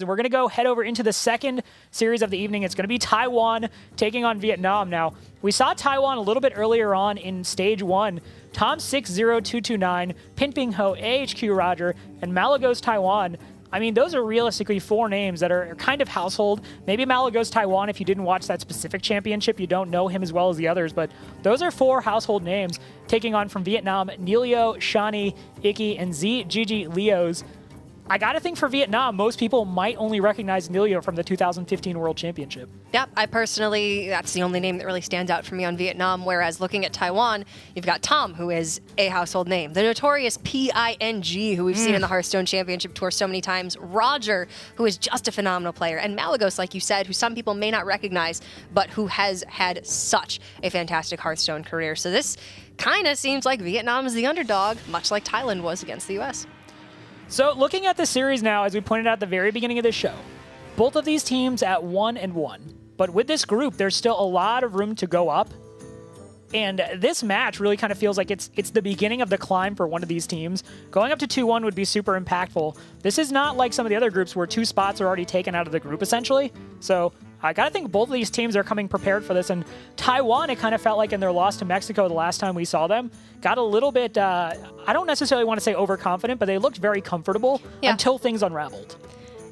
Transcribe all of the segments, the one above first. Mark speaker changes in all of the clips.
Speaker 1: We're going to go head over into the second series of the evening. It's going to be Taiwan taking on Vietnam. Now, we saw Taiwan a little bit earlier on in stage 1. Tom 60229, Pinping Ho, AHQ Roger, and Malagos Taiwan. I mean, those are realistically 4 names that are kind of household. Maybe Malagos Taiwan, if you didn't watch that specific championship, you don't know him as well as the others, but those are 4 household names taking on from Vietnam, Nelio, Shani, Icky, and Gigi Leos. I got to think for Vietnam, most people might only recognize Nelio from the 2015 World Championship.
Speaker 2: Yep, I personally, that's the only name that really stands out for me on Vietnam, whereas looking at Taiwan, you've got Tom, who is a household name. The notorious Ping, who we've seen in the Hearthstone Championship Tour so many times. Roger, who is just a phenomenal player. And Malagos, like you said, who some people may not recognize, but who has had such a fantastic Hearthstone career. So this kind of seems like Vietnam is the underdog, much like Thailand was against the U.S.
Speaker 1: So looking at the series now, as we pointed out at the very beginning of the show, both of these teams at 1-1. But with this group, there's still a lot of room to go up. And this match really kind of feels like it's the beginning of the climb for one of these teams. Going up to 2-1 would be super impactful. This is not like some of the other groups where 2 spots are already taken out of the group, essentially. So I got to think both of these teams are coming prepared for this. And Taiwan, it kind of felt like in their loss to Mexico the last time we saw them, got a little bit, I don't necessarily want to say overconfident, but they looked very comfortable until things unraveled.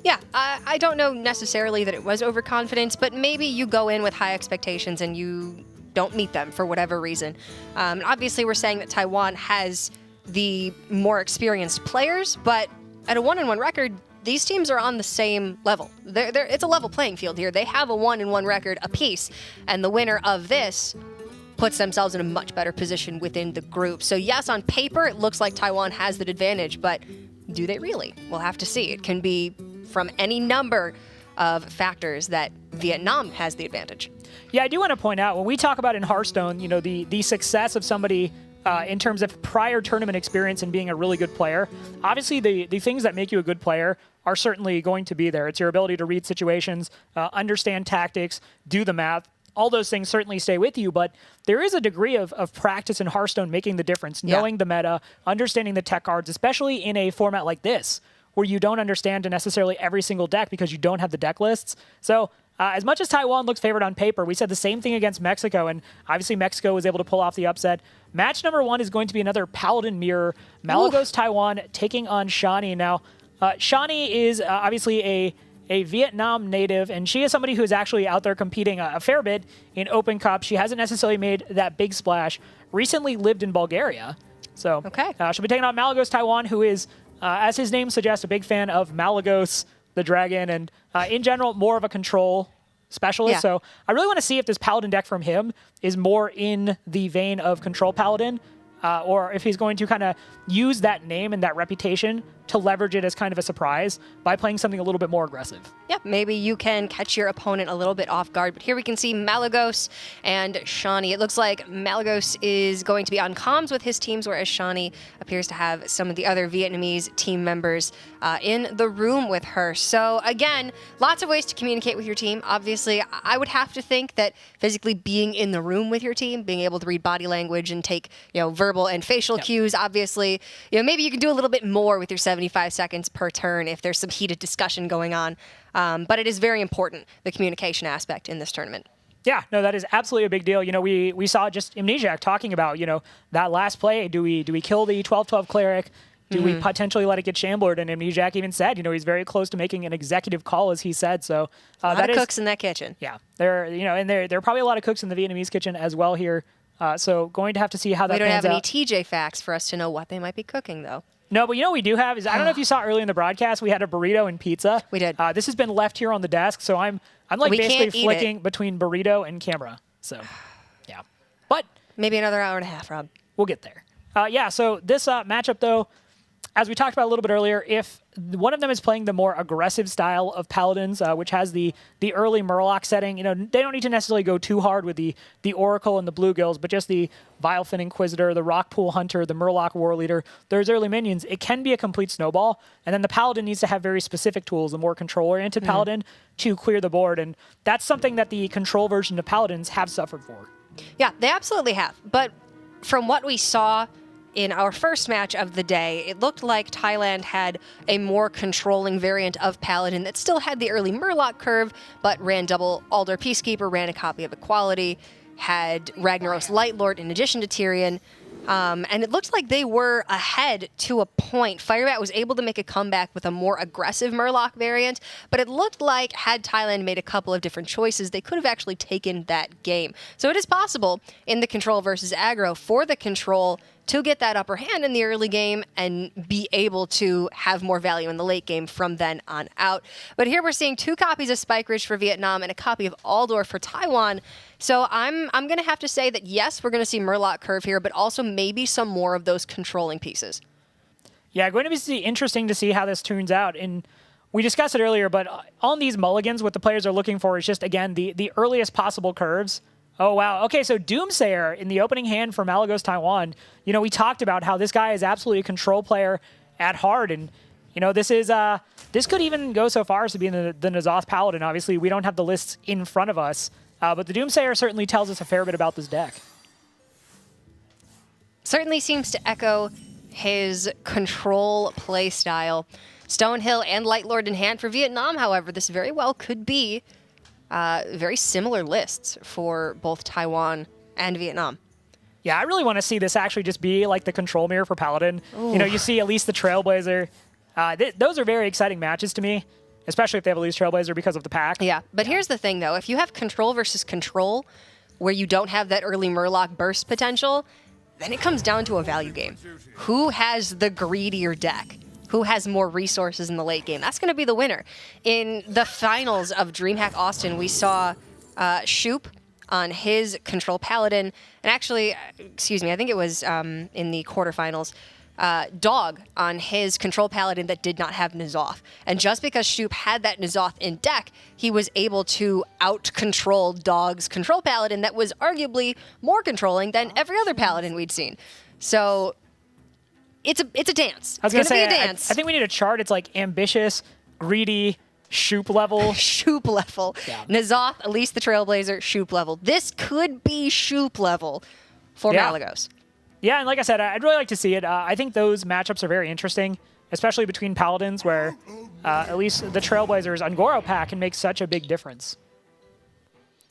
Speaker 2: Yeah, I don't know necessarily that it was overconfidence, but maybe you go in with high expectations and you don't meet them for whatever reason. Obviously, we're saying that Taiwan has the more experienced players, but at a 1-1 record, these teams are on the same level. It's a level playing field here. They have a 1-1 record apiece, and the winner of this puts themselves in a much better position within the group. So yes, on paper, it looks like Taiwan has the advantage, but do they really? We'll have to see. It can be from any number of factors that Vietnam has the advantage.
Speaker 1: Yeah, I do want to point out, when we talk about in Hearthstone, you know, the success of somebody in terms of prior tournament experience and being a really good player, obviously the things that make you a good player are certainly going to be there. It's your ability to read situations, understand tactics, do the math. All those things certainly stay with you, but there is a degree of practice in Hearthstone making the difference, knowing the meta, understanding the tech cards, especially in a format like this, where you don't understand necessarily every single deck because you don't have the deck lists. So as much as Taiwan looks favored on paper, we said the same thing against Mexico, and obviously Mexico was able to pull off the upset. Match number 1 is going to be another Paladin mirror. Malagos Taiwan taking on Shani. Now, Shani is obviously a Vietnam native, and she is somebody who is actually out there competing a fair bit in Open Cup. She hasn't necessarily made that big splash. Recently lived in Bulgaria. So she'll be taking on Malagos Taiwan, who is, as his name suggests, a big fan of Malagos the Dragon, and in general, more of a control specialist. So I really want to see if this Paladin deck from him is more in the vein of Control Paladin, or if he's going to kind of use that name and that reputation to leverage it as kind of a surprise by playing something a little bit more aggressive.
Speaker 2: Yep, maybe you can catch your opponent a little bit off guard. But here we can see Malagos and Shani. It looks like Malagos is going to be on comms with his teams, whereas Shani appears to have some of the other Vietnamese team members in the room with her. So again, lots of ways to communicate with your team. Obviously, I would have to think that physically being in the room with your team, being able to read body language and take, verbal and facial cues, obviously, maybe you can do a little bit more with your 75 seconds per turn if there's some heated discussion going on. But it is very important, the communication aspect in this tournament.
Speaker 1: Yeah, no, that is absolutely a big deal. We saw just Amnesiac talking about, that last play. Do we kill the 12-12 cleric? Do we potentially let it get Shamblered? And Amnesiac even said, he's very close to making an executive call, as he said. So
Speaker 2: a lot of cooks in that kitchen.
Speaker 1: Yeah, there are probably a lot of cooks in the Vietnamese kitchen as well here. So going to have to see how that pans out.
Speaker 2: We don't have any TJ facts for us to know what they might be cooking, though.
Speaker 1: No, but what we do have is, I don't know if you saw earlier in the broadcast, we had a burrito and pizza.
Speaker 2: We did.
Speaker 1: This has been left here on the desk, so I'm like basically flicking between burrito and camera. So, yeah. But
Speaker 2: maybe another hour and a half, Rob.
Speaker 1: We'll get there. So this matchup, though, as we talked about a little bit earlier, if one of them is playing the more aggressive style of Paladins, which has the early Murloc setting, they don't need to necessarily go too hard with the Oracle and the Bluegills, but just the Vilefin Inquisitor, the Rockpool Hunter, the Murloc War Leader, those early minions, it can be a complete snowball. And then the Paladin needs to have very specific tools, the more control-oriented Paladin, to clear the board. And that's something that the control version of Paladins have suffered for.
Speaker 2: Yeah, they absolutely have. But from what we saw in our first match of the day, it looked like Thailand had a more controlling variant of Paladin that still had the early Murloc curve, but ran double Alder Peacekeeper, ran a copy of Equality, had Ragnaros Lightlord in addition to Tyrion. And it looked like they were ahead to a point. Firebat was able to make a comeback with a more aggressive Murloc variant, but it looked like had Thailand made a couple of different choices, they could have actually taken that game. So it is possible in the control versus aggro for the control to get that upper hand in the early game and be able to have more value in the late game from then on out. But here we're seeing 2 copies of Spike Ridge for Vietnam and a copy of Aldor for Taiwan. So I'm going to have to say that, yes, we're going to see Murloc curve here, but also maybe some more of those controlling pieces.
Speaker 1: Yeah, going to be interesting to see how this turns out. And we discussed it earlier, but on these mulligans, what the players are looking for is just, again, the earliest possible curves. Oh, wow. Okay, so Doomsayer in the opening hand for Malagos Taiwan. You know, we talked about how this guy is absolutely a control player at heart. And, you know, this could even go so far as to be the N'Zoth Paladin. Obviously, we don't have the lists in front of us. But the Doomsayer certainly tells us a fair bit about this deck.
Speaker 2: Certainly seems to echo his control play style. Stonehill and Lightlord in hand for Vietnam, however, this very well could be very similar lists for both Taiwan and Vietnam.
Speaker 1: Yeah, I really want to see this actually just be like the control mirror for Paladin. Ooh. You know, you see at least the Trailblazer. Those are very exciting matches to me, especially if they have at least Trailblazer because of the pack.
Speaker 2: Yeah, but here's the thing, though. If you have control versus control, where you don't have that early Murloc burst potential, then it comes down to a value game. Who has the greedier deck? Who has more resources in the late game? That's going to be the winner. In the finals of DreamHack Austin, we saw Shoop on his control Paladin, and actually, excuse me, I think it was in the quarterfinals, Dog on his control Paladin that did not have N'Zoth. And just because Shoop had that N'Zoth in deck, he was able to out-control Dog's control Paladin that was arguably more controlling than every other Paladin we'd seen. So it's a dance.
Speaker 1: I was going to say,
Speaker 2: be a dance.
Speaker 1: I think we need a chart. It's like ambitious, greedy, Shoop level.
Speaker 2: Shoop level. Yeah. N'Zoth, at least the Trailblazer, Shoop level. This could be Shoop level for Malagos.
Speaker 1: Yeah, and like I said, I'd really like to see it. I think those matchups are very interesting, especially between Paladins, where at least the Trailblazers Ungoro pack can make such a big difference.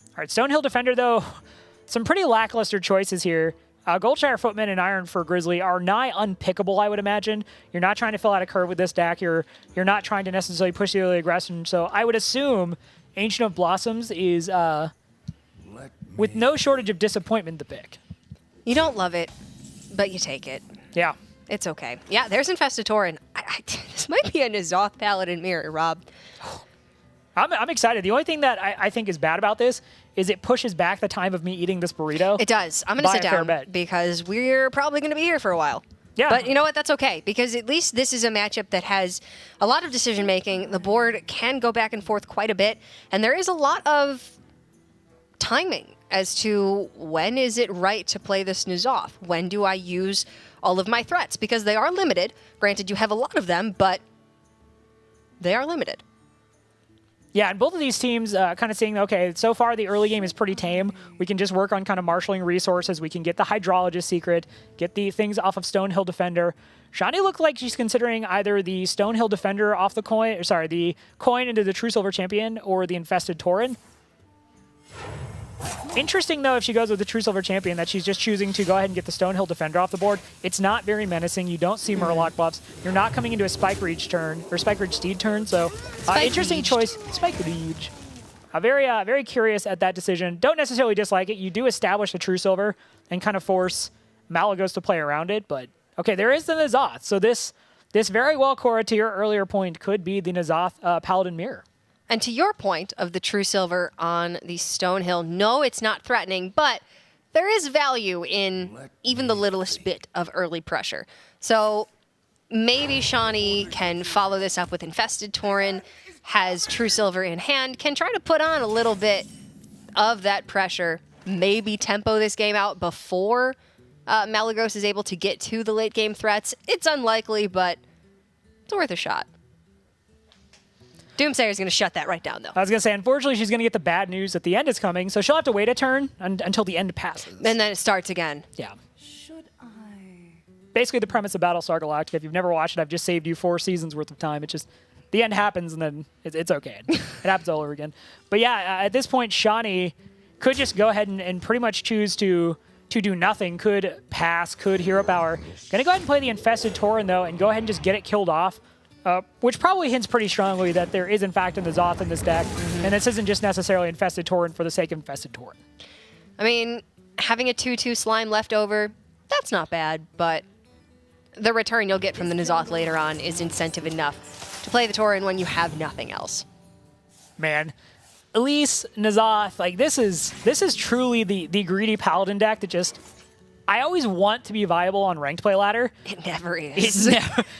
Speaker 1: All right, Stonehill Defender, though, some pretty lackluster choices here. Goldshire Footman and Iron for Grizzly are nigh unpickable, I would imagine. You're not trying to fill out a curve with this deck. You're not trying to necessarily push the early aggression. So I would assume Ancient of Blossoms is, with no shortage of disappointment, the pick.
Speaker 2: You don't love it, but you take it.
Speaker 1: Yeah.
Speaker 2: It's okay. Yeah, there's Infestatorin. This might be a N'Zoth Paladin mirror, Rob.
Speaker 1: I'm excited. The only thing that I think is bad about this is it pushes back the time of me eating this burrito.
Speaker 2: It does. I'm going to sit down because we're probably going to be here for a while.
Speaker 1: Yeah.
Speaker 2: But you know what? That's okay because at least this is a matchup that has a lot of decision making. The board can go back and forth quite a bit, and there is a lot of timing as to when is it right to play this N'Zoth? When do I use all of my threats? Because they are limited. Granted, you have a lot of them, but they are limited.
Speaker 1: Yeah, and both of these teams kind of saying, okay, so far the early game is pretty tame. We can just work on kind of marshaling resources. We can get the Hydrologist secret, get the things off of Stonehill Defender. Shani looked like she's considering either the Stonehill Defender off the coin, or sorry, the coin into the True Silver Champion or the Infested Tauren. Interesting, though, if she goes with the True Silver Champion, that she's just choosing to go ahead and get the Stonehill Defender off the board. It's not very menacing. You don't see Murloc buffs. You're not coming into a Spike Ridge turn, or Spike Ridge Steed turn, so interesting choice. Spike Ridge. Very curious at that decision. Don't necessarily dislike it. You do establish the True Silver and kind of force Malagos to play around it, but okay, there is the N'Zoth. So this very well, Cora, to your earlier point, could be the N'Zoth Paladin Mirror.
Speaker 2: And to your point of the True Silver on the Stonehill, no, it's not threatening, but there is value in even the littlest bit of early pressure. So maybe Shani can follow this up with Infested Tauren, has True Silver in hand, can try to put on a little bit of that pressure, maybe tempo this game out before Malagos is able to get to the late game threats. It's unlikely, but it's worth a shot. Doomsayer's going to shut that right down, though.
Speaker 1: I was going to say, unfortunately, she's going to get the bad news that the end is coming, so she'll have to wait a turn until the end passes.
Speaker 2: And then it starts again.
Speaker 1: Yeah.
Speaker 3: Should I
Speaker 1: basically the premise of Battlestar Galactica. If you've never watched it, I've just saved you 4 seasons worth of time. It's just the end happens and then it's okay. It happens all over again. But yeah, at this point, Shani could just go ahead and pretty much choose to do nothing. Could pass, could hero power. Gonna go ahead and play the Infested Tauren though and go ahead and just get it killed off. Which probably hints pretty strongly that there is in fact an N'Zoth in this deck. And this isn't just necessarily Infested Tauren for the sake of Infested Tauren.
Speaker 2: I mean, having a 2/2 slime left over, that's not bad, but the return you'll get from the N'Zoth later on is incentive enough to play the Tauren when you have nothing else.
Speaker 1: Man, Elise, N'Zoth, like this is truly the greedy Paladin deck that just, I always want to be viable on ranked play ladder.
Speaker 2: It never is.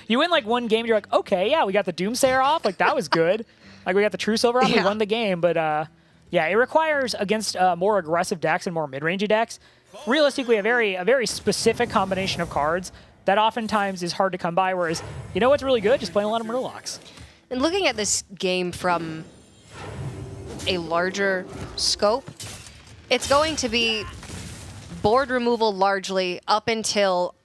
Speaker 1: You win like one game, you're like, okay, yeah, we got the Doomsayer off, like that was good. Like we got the True Silver off, we won the game, but yeah, it requires against more aggressive decks and more mid-rangey decks, realistically a very specific combination of cards that oftentimes is hard to come by, whereas, you know what's really good? Just playing a lot of Murlocs.
Speaker 2: And looking at this game from a larger scope, it's going to be board removal largely up until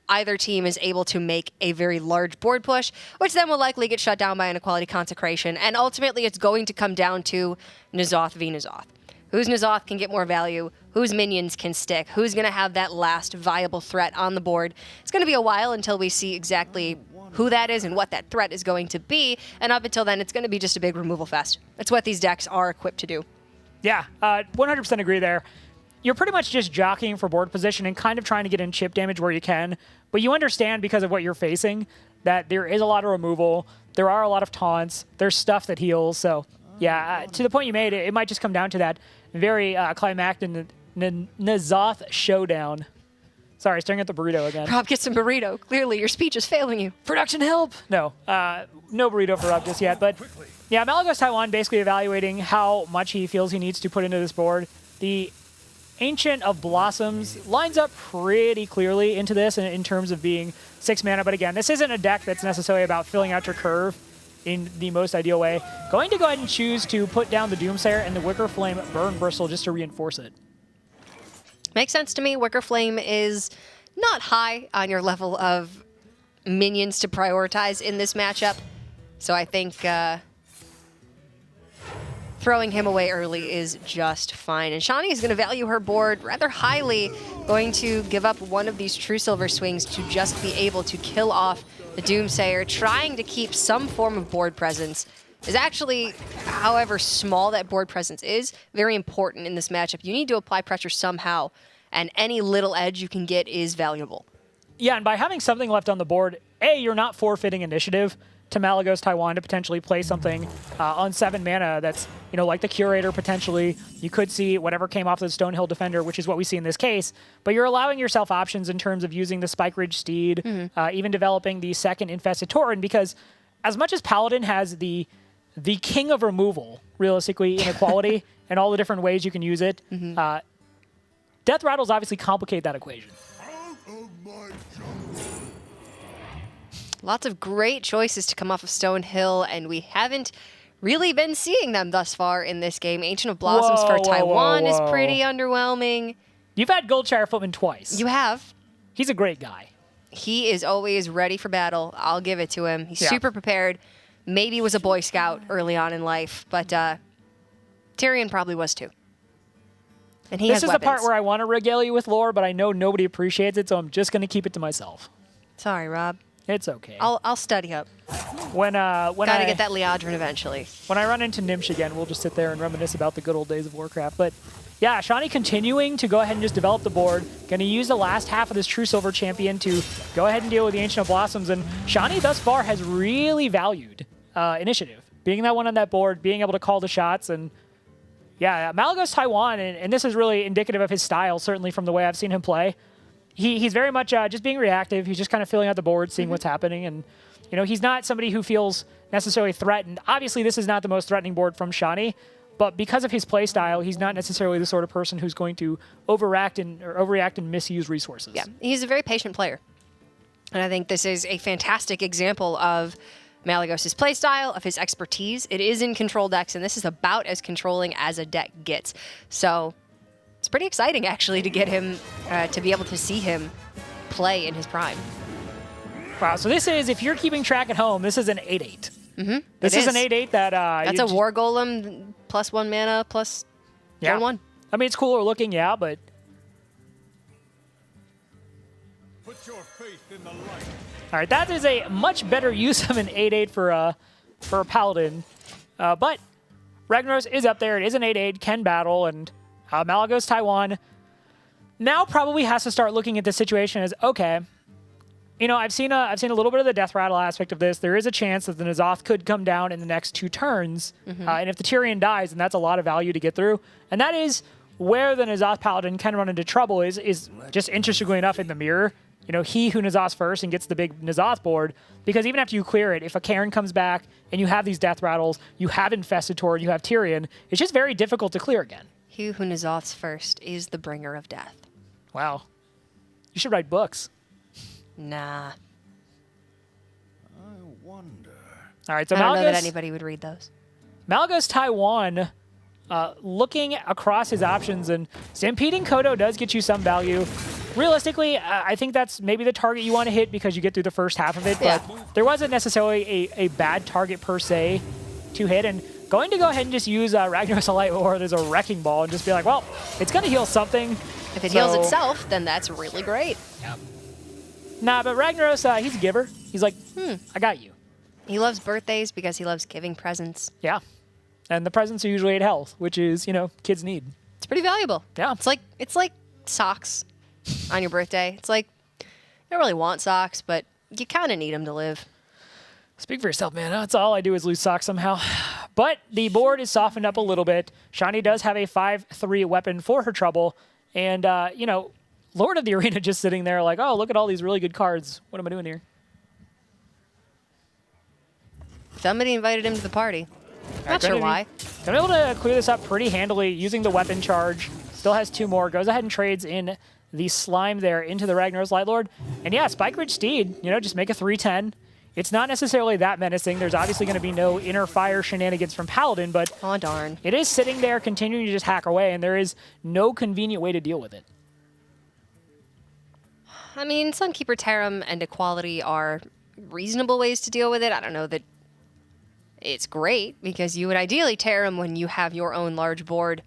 Speaker 2: either team is able to make a very large board push, which then will likely get shut down by Inequality Consecration. And ultimately, it's going to come down to N'Zoth v. N'Zoth. Whose N'Zoth can get more value, whose minions can stick, who's going to have that last viable threat on the board. It's going to be a while until we see exactly who that is and what that threat is going to be. And up until then, it's going to be just a big removal fest. That's what these decks are equipped to do.
Speaker 1: Yeah, 100% agree there. You're pretty much just jockeying for board position and kind of trying to get in chip damage where you can. But you understand, because of what you're facing, that there is a lot of removal. There are a lot of taunts. There's stuff that heals. So, yeah, to the point you made, it might just come down to that very climactic N'Zoth showdown. Sorry, staring at the burrito again.
Speaker 2: Rob, get some burrito. Clearly, your speech is failing you.
Speaker 1: Production help! No, no burrito for Rob just yet. But, yeah, Malagos Taiwan basically evaluating how much he feels he needs to put into this board. The Ancient of Blossoms lines up pretty clearly into this in terms of being 6 mana, but again, this isn't a deck that's necessarily about filling out your curve in the most ideal way. Going to go ahead and choose to put down the Doomsayer and the Wicker Flame Burn Bristle just to reinforce it.
Speaker 2: Makes sense to me. Wicker Flame is not high on your level of minions to prioritize in this matchup, so I think throwing him away early is just fine. And Shani is going to value her board rather highly, going to give up one of these True Silver swings to just be able to kill off the Doomsayer. Trying to keep some form of board presence is actually, however small that board presence is, very important in this matchup. You need to apply pressure somehow, and any little edge you can get is valuable.
Speaker 1: Yeah, and by having something left on the board, A, you're not forfeiting initiative to Malagos Taiwan to potentially play something on 7 mana that's, you know, like the Curator potentially. You could see whatever came off the Stonehill Defender, which is what we see in this case, but you're allowing yourself options in terms of using the Spike Ridge Steed, even developing the second Infested Tauren, because as much as Paladin has the king of removal, realistically, inequality, and all the different ways you can use it, Death Rattles obviously complicate that equation.
Speaker 2: Lots of great choices to come off of Stonehill, and we haven't really been seeing them thus far in this game. Ancient of Blossoms for Taiwan is pretty underwhelming.
Speaker 1: You've had Goldshire Footman twice.
Speaker 2: You have.
Speaker 1: He's a great guy.
Speaker 2: He is always ready for battle. I'll give it to him. He's super prepared. Maybe was a Boy Scout early on in life, but Tyrion probably was too. And he has
Speaker 1: This is the part where I want to regale you with lore, but I know nobody appreciates it, so I'm just going to keep it to myself.
Speaker 2: Sorry, Rob.
Speaker 1: It's okay.
Speaker 2: I'll study up.
Speaker 1: When
Speaker 2: Gotta get that Liadrin eventually.
Speaker 1: When I run into Nimsh again, we'll just sit there and reminisce about the good old days of Warcraft. But yeah, Shani continuing to go ahead and just develop the board. Going to use the last half of this True Silver Champion to go ahead and deal with the Ancient of Blossoms. And Shani thus far has really valued initiative. Being that one on that board, being able to call the shots. And yeah, Malagos Taiwan, and this is really indicative of his style, certainly from the way I've seen him play. He's very much just being reactive. He's just kind of filling out the board, seeing what's happening. And, you know, he's not somebody who feels necessarily threatened. Obviously, this is not the most threatening board from Shani, but because of his play style, he's not necessarily the sort of person who's going to overreact and misuse resources.
Speaker 2: Yeah, he's a very patient player. And I think this is a fantastic example of Malagos' playstyle, of his expertise. It is in control decks, and this is about as controlling as a deck gets. So it's pretty exciting, actually, to get him, to be able to see him play in his prime.
Speaker 1: Wow, so this is, if you're keeping track at home, this is an 8/8. This is an 8/8 that...
Speaker 2: That's a War Golem, +1 mana, plus
Speaker 1: yeah.
Speaker 2: 1/1.
Speaker 1: I mean, it's cooler looking, yeah, but...
Speaker 3: Put your faith in the light.
Speaker 1: All right, that is a much better use of an 8/8 for a Paladin. But Ragnaros is up there. It is an 8/8, can battle, and Malagos Taiwan now probably has to start looking at the situation as, okay, you know, I've seen a little bit of the death rattle aspect of this. There is a chance that the N'Zoth could come down in the next 2 turns, and if the Tyrion dies, then that's a lot of value to get through. And that is where the N'Zoth Paladin can run into trouble is just interestingly enough in the mirror. You know, he who N'Zoths first and gets the big N'Zoth board, because even after you clear it, if a Cairn comes back and you have these death rattles, you have Infested Tauren, you have Tyrion, it's just very difficult to clear again.
Speaker 2: He who N'Zoths first is the bringer of death.
Speaker 1: Wow. You should write books.
Speaker 2: Nah.
Speaker 3: I wonder.
Speaker 1: All right, so
Speaker 2: I don't know that
Speaker 1: Malagos,
Speaker 2: anybody would read those.
Speaker 1: Malagos Taiwan, looking across his options, and Stampeding Kodo does get you some value. Realistically, I think that's maybe the target you want to hit because you get through the first half of it, but there wasn't necessarily a bad target per se to hit, and going to go ahead and just use Ragnaros Light Lord as a Wrecking Ball and just be like, well, it's going to heal something.
Speaker 2: If it heals itself, then that's really great.
Speaker 1: Nah, but Ragnaros, he's a giver. He's like, I got you.
Speaker 2: He loves birthdays because he loves giving presents.
Speaker 1: Yeah. And the presents are usually 8 health, which is, you know, kids need.
Speaker 2: It's pretty valuable.
Speaker 1: Yeah.
Speaker 2: It's like socks on your birthday. It's like, you don't really want socks, but you kind of need them to live.
Speaker 1: Speak for yourself, man. That's all I do is lose socks somehow. But the board is softened up a little bit. Shani does have a 5/3 weapon for her trouble. And, you know, Lord of the Arena just sitting there like, oh, look at all these really good cards. What am I doing here?
Speaker 2: Somebody invited him to the party. Not sure why.
Speaker 1: I'm able to clear this up pretty handily using the weapon charge. Still has 2 more. Goes ahead and trades in the slime there into the Ragnaros Light Lord. And yeah, Spike Ridge Steed, you know, just make a 3/10. It's not necessarily that menacing. There's obviously going to be no inner fire shenanigans from Paladin, but
Speaker 2: Aw, darn.
Speaker 1: it is sitting there continuing to just hack away, and there is no convenient way to deal with it.
Speaker 2: I mean, Sunkeeper Tarim and Equality are reasonable ways to deal with it. I don't know that it's great, because you would ideally Tarim when you have your own large board,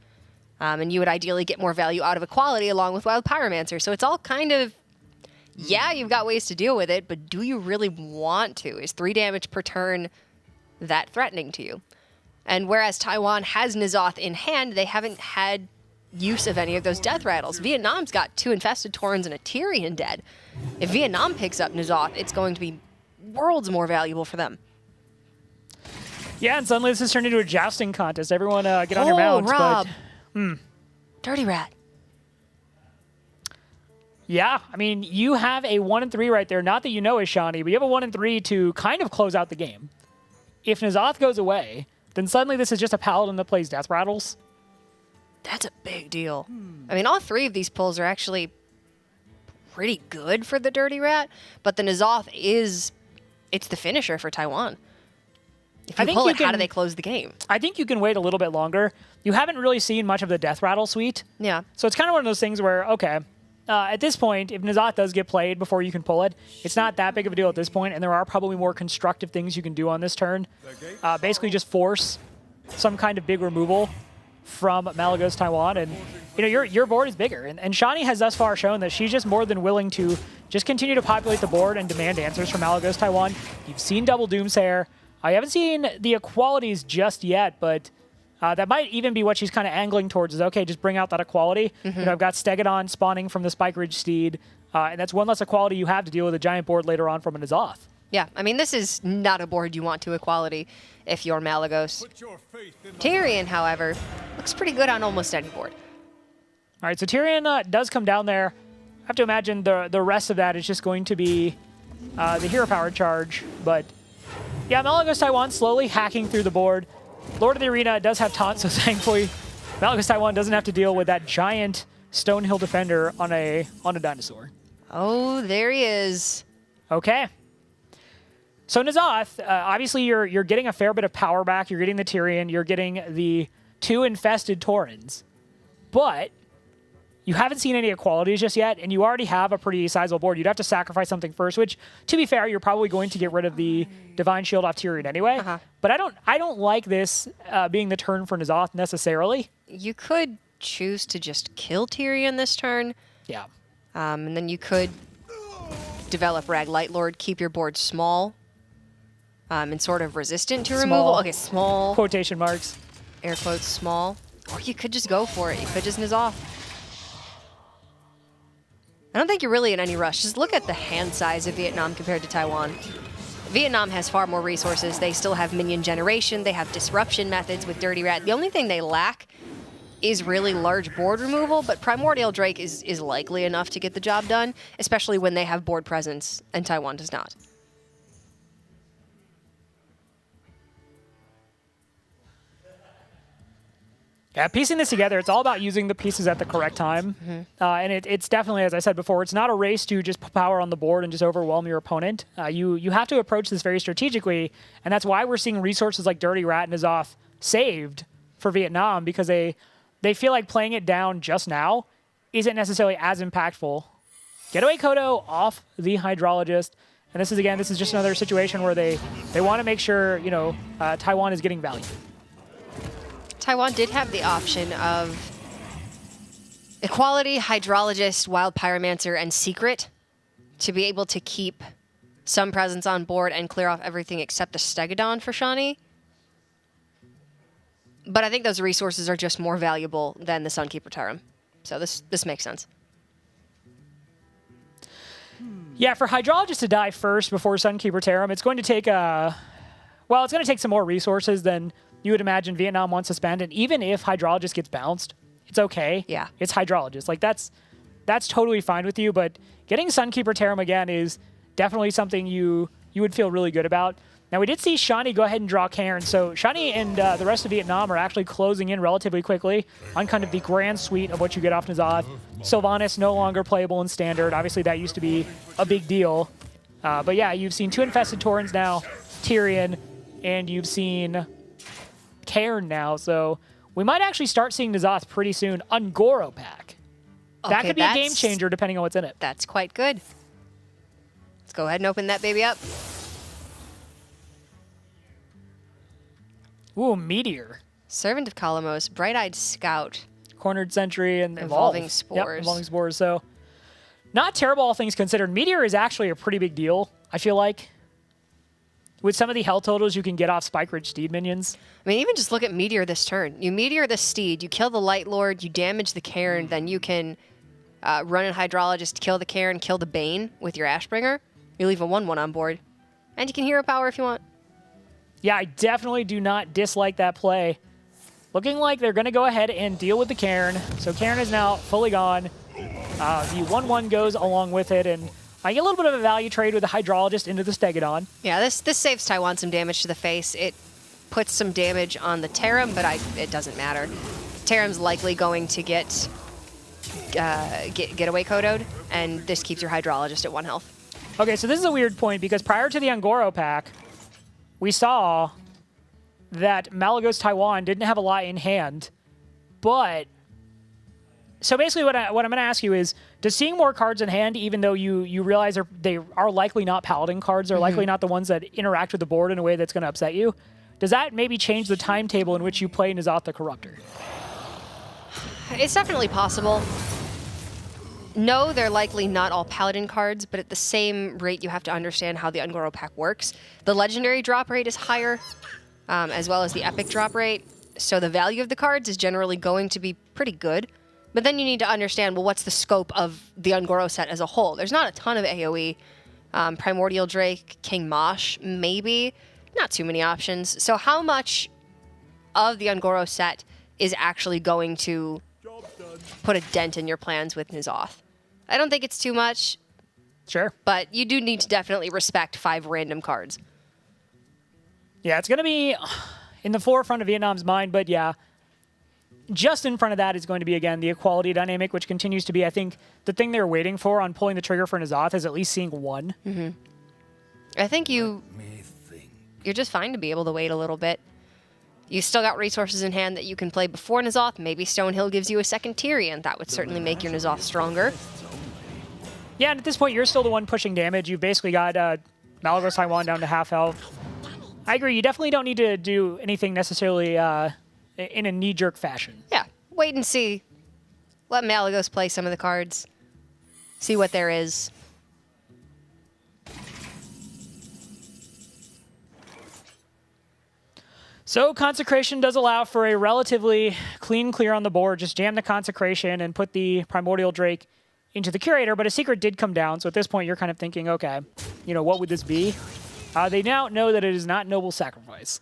Speaker 2: and you would ideally get more value out of Equality along with Wild Pyromancer. So it's all kind of, yeah, you've got ways to deal with it, but do you really want to? Is 3 damage per turn that threatening to you? And whereas Taiwan has N'Zoth in hand, they haven't had use of any of those death rattles. Vietnam's got 2 Infested Taurens and a Tyrion dead. If Vietnam picks up N'Zoth, it's going to be worlds more valuable for them.
Speaker 1: Yeah, and suddenly this has turned into a jousting contest. Everyone get on your mounts.
Speaker 2: Rob.
Speaker 1: But,
Speaker 2: Dirty Rat.
Speaker 1: yeah, I mean, you have a 1/3 right there. Not that you know is Shani, but you have a 1/3 to kind of close out the game. If N'Zoth goes away, then suddenly this is just a Paladin that plays death rattles.
Speaker 2: That's a big deal. I mean, all 3 of these pulls are actually pretty good for the Dirty Rat, but the N'Zoth it's the finisher for Taiwan. If you pull it, how do they close the game?
Speaker 1: I think you can wait a little bit longer. You haven't really seen much of the death rattle suite.
Speaker 2: Yeah.
Speaker 1: So it's kind of one of those things where, okay, at this point, if N'Zoth does get played before you can pull it, it's not that big of a deal at this point, and there are probably more constructive things you can do on this turn. Basically just force some kind of big removal from Malagos Taiwan, and you know your board is bigger. And Shani has thus far shown that she's just more than willing to just continue to populate the board and demand answers from Malagos Taiwan. You've seen Double Doomsayer. I haven't seen the Equalities just yet, but that might even be what she's kind of angling towards is, okay, just bring out that Equality. You know, I've got Stegadon spawning from the Spike Ridge Steed, and that's one less Equality you have to deal with a giant board later on from an N'Zoth.
Speaker 2: Yeah, I mean, this is not a board you want to Equality if you're Malagos. Tyrion, however, looks pretty good on almost any board.
Speaker 1: All right, so Tyrion does come down there. I have to imagine the rest of that is just going to be the hero power charge, but yeah, Malagos Taiwan slowly hacking through the board. Lord of the Arena does have taunt, so thankfully Malagos Taiwan doesn't have to deal with that giant Stonehill defender on a dinosaur.
Speaker 2: Oh, there he is.
Speaker 1: Okay. So N'Zoth, obviously you're getting a fair bit of power back. You're getting the Tyrion. You're getting the 2 Infested Taurens. But you haven't seen any equalities just yet, and you already have a pretty sizable board. You'd have to sacrifice something first, which, to be fair, you're probably going to get rid of the Divine Shield off Tyrion anyway. But I don't like this being the turn for N'Zoth necessarily.
Speaker 2: You could choose to just kill Tyrion this turn.
Speaker 1: Yeah.
Speaker 2: And then you could develop Rag Light Lord, keep your board small and sort of resistant to removal. Okay, small.
Speaker 1: Quotation marks.
Speaker 2: Air quotes, small. Or you could just go for it. You could just N'Zoth. I don't think you're really in any rush. Just look at the hand size of Vietnam compared to Taiwan. Vietnam has far more resources. They still have minion generation. They have disruption methods with Dirty Rat. The only thing they lack is really large board removal, but Primordial Drake is likely enough to get the job done, especially when they have board presence and Taiwan does not.
Speaker 1: Yeah, piecing this together, it's all about using the pieces at the correct time. And it's definitely, as I said before, it's not a race to just put power on the board and just overwhelm your opponent. You have to approach this very strategically, and that's why we're seeing resources like Dirty Rat and N'Zoth saved for Vietnam, because they feel like playing it down just now isn't necessarily as impactful. Getaway Kodo off the Hydrologist, and this is just another situation where they want to make sure, Taiwan is getting value.
Speaker 2: Taiwan did have the option of Equality, Hydrologist, Wild Pyromancer, and Secret to be able to keep some presence on board and clear off everything except the Stegodon for Shawnee. But I think those resources are just more valuable than the Sunkeeper Tarim. So this makes sense.
Speaker 1: Yeah, for Hydrologist to die first before Sunkeeper Tarim, it's going to take it's going to take some more resources than you would imagine Vietnam wants to spend. And even if Hydrologist gets bounced, it's okay.
Speaker 2: Yeah.
Speaker 1: It's Hydrologist. Like, that's totally fine with you, but getting Sunkeeper Tarim again is definitely something you would feel really good about. Now, we did see Shawnee go ahead and draw Cairn, so Shawnee and the rest of Vietnam are actually closing in relatively quickly on kind of the grand suite of what you get off N'Zoth. Sylvanas no longer playable in Standard. Obviously, that used to be a big deal. But yeah, you've seen 2 Infested Taurens now, Tyrion, and you've seen Cairn now, so we might actually start seeing N'Zoth pretty soon. Ungoro pack. That could be a game changer depending on what's in it.
Speaker 2: That's quite good. Let's go ahead and open that baby up.
Speaker 1: Ooh, Meteor.
Speaker 2: Servant of Kalamos, Bright-Eyed Scout.
Speaker 1: Cornered Sentry and
Speaker 2: Evolving Spores.
Speaker 1: Yep, Evolving Spores. So, not terrible, all things considered. Meteor is actually a pretty big deal, I feel like. With some of the health totals you can get off Spike Ridge Steed minions.
Speaker 2: I mean, even just look at Meteor this turn. You Meteor the Steed, you kill the Light Lord, you damage the Cairn, then you can run in Hydrologist, kill the Cairn, kill the Bane with your Ashbringer. You leave a 1/1 on board. And you can Hero Power if you want.
Speaker 1: Yeah, I definitely do not dislike that play. Looking like they're going to go ahead and deal with the Cairn. So Cairn is now fully gone. The 1/1 goes along with it, and I get a little bit of a value trade with the Hydrologist into the Stegodon.
Speaker 2: Yeah, this saves Taiwan some damage to the face. It puts some damage on the Tarim, but it doesn't matter. Tarim's likely going to get away Kodo'd, and this keeps your Hydrologist at 1 health.
Speaker 1: Okay, so this is a weird point, because prior to the Ungoro pack, we saw that Malagos Taiwan didn't have a lot in hand, but so basically what I'm going to ask you is, does seeing more cards in hand, even though you realize they are likely not Paladin cards, they're likely not the ones that interact with the board in a way that's going to upset you, does that maybe change the timetable in which you play N'Zoth the Corruptor?
Speaker 2: It's definitely possible. No, they're likely not all Paladin cards, but at the same rate, you have to understand how the Ungoro pack works. The Legendary drop rate is higher, as well as the Epic drop rate, so the value of the cards is generally going to be pretty good. But then you need to understand, well, what's the scope of the Ungoro set as a whole? There's not a ton of AoE. Primordial Drake, King Mosh, maybe. Not too many options. So how much of the Ungoro set is actually going to put a dent in your plans with N'Zoth? I don't think it's too much.
Speaker 1: Sure.
Speaker 2: But you do need to definitely respect 5 random cards.
Speaker 1: Yeah, it's going to be in the forefront of Vietnam's mind, but yeah, just in front of that is going to be, again, the equality dynamic, which continues to be, I think, the thing they're waiting for on pulling the trigger for N'Zoth is at least seeing 1.
Speaker 2: I think you're just fine to be able to wait a little bit. You still got resources in hand that you can play before N'Zoth. Maybe Stonehill gives you a second Tyrion. That would certainly make your N'Zoth stronger.
Speaker 1: Yeah, and at this point, you're still the one pushing damage. You've basically got Malagos Taiwan down to half health. I agree. You definitely don't need to do anything necessarily in a knee-jerk fashion.
Speaker 2: Yeah, wait and see. Let Malagos play some of the cards. See what there is.
Speaker 1: So Consecration does allow for a relatively clean clear on the board. Just jam the Consecration and put the Primordial Drake into the Curator, but a Secret did come down, so at this point you're kind of thinking, okay, you know, what would this be? They now know that it is not Noble Sacrifice.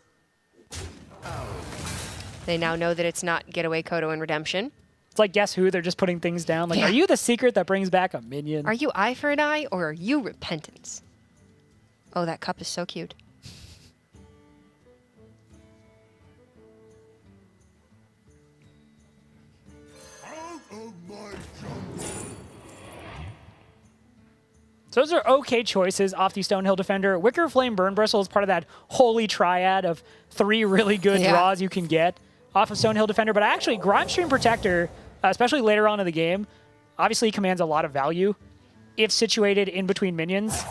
Speaker 2: They now know that it's not Getaway Kodo and Redemption.
Speaker 1: It's like Guess Who? They're just putting things down. Like,
Speaker 2: Yeah.
Speaker 1: Are you the secret that brings back a minion?
Speaker 2: Are you Eye for an Eye, or are you Repentance? Oh, that cup is so cute.
Speaker 3: Out of my jungle.
Speaker 1: So those are okay choices off the Stonehill Defender. Wicker Flame Burn Bristle is part of that holy triad of 3 really good
Speaker 2: Yeah.
Speaker 1: draws you can get off of Stonehill Defender. But actually, Grindstream Protector, especially later on in the game, obviously commands a lot of value if situated in between minions.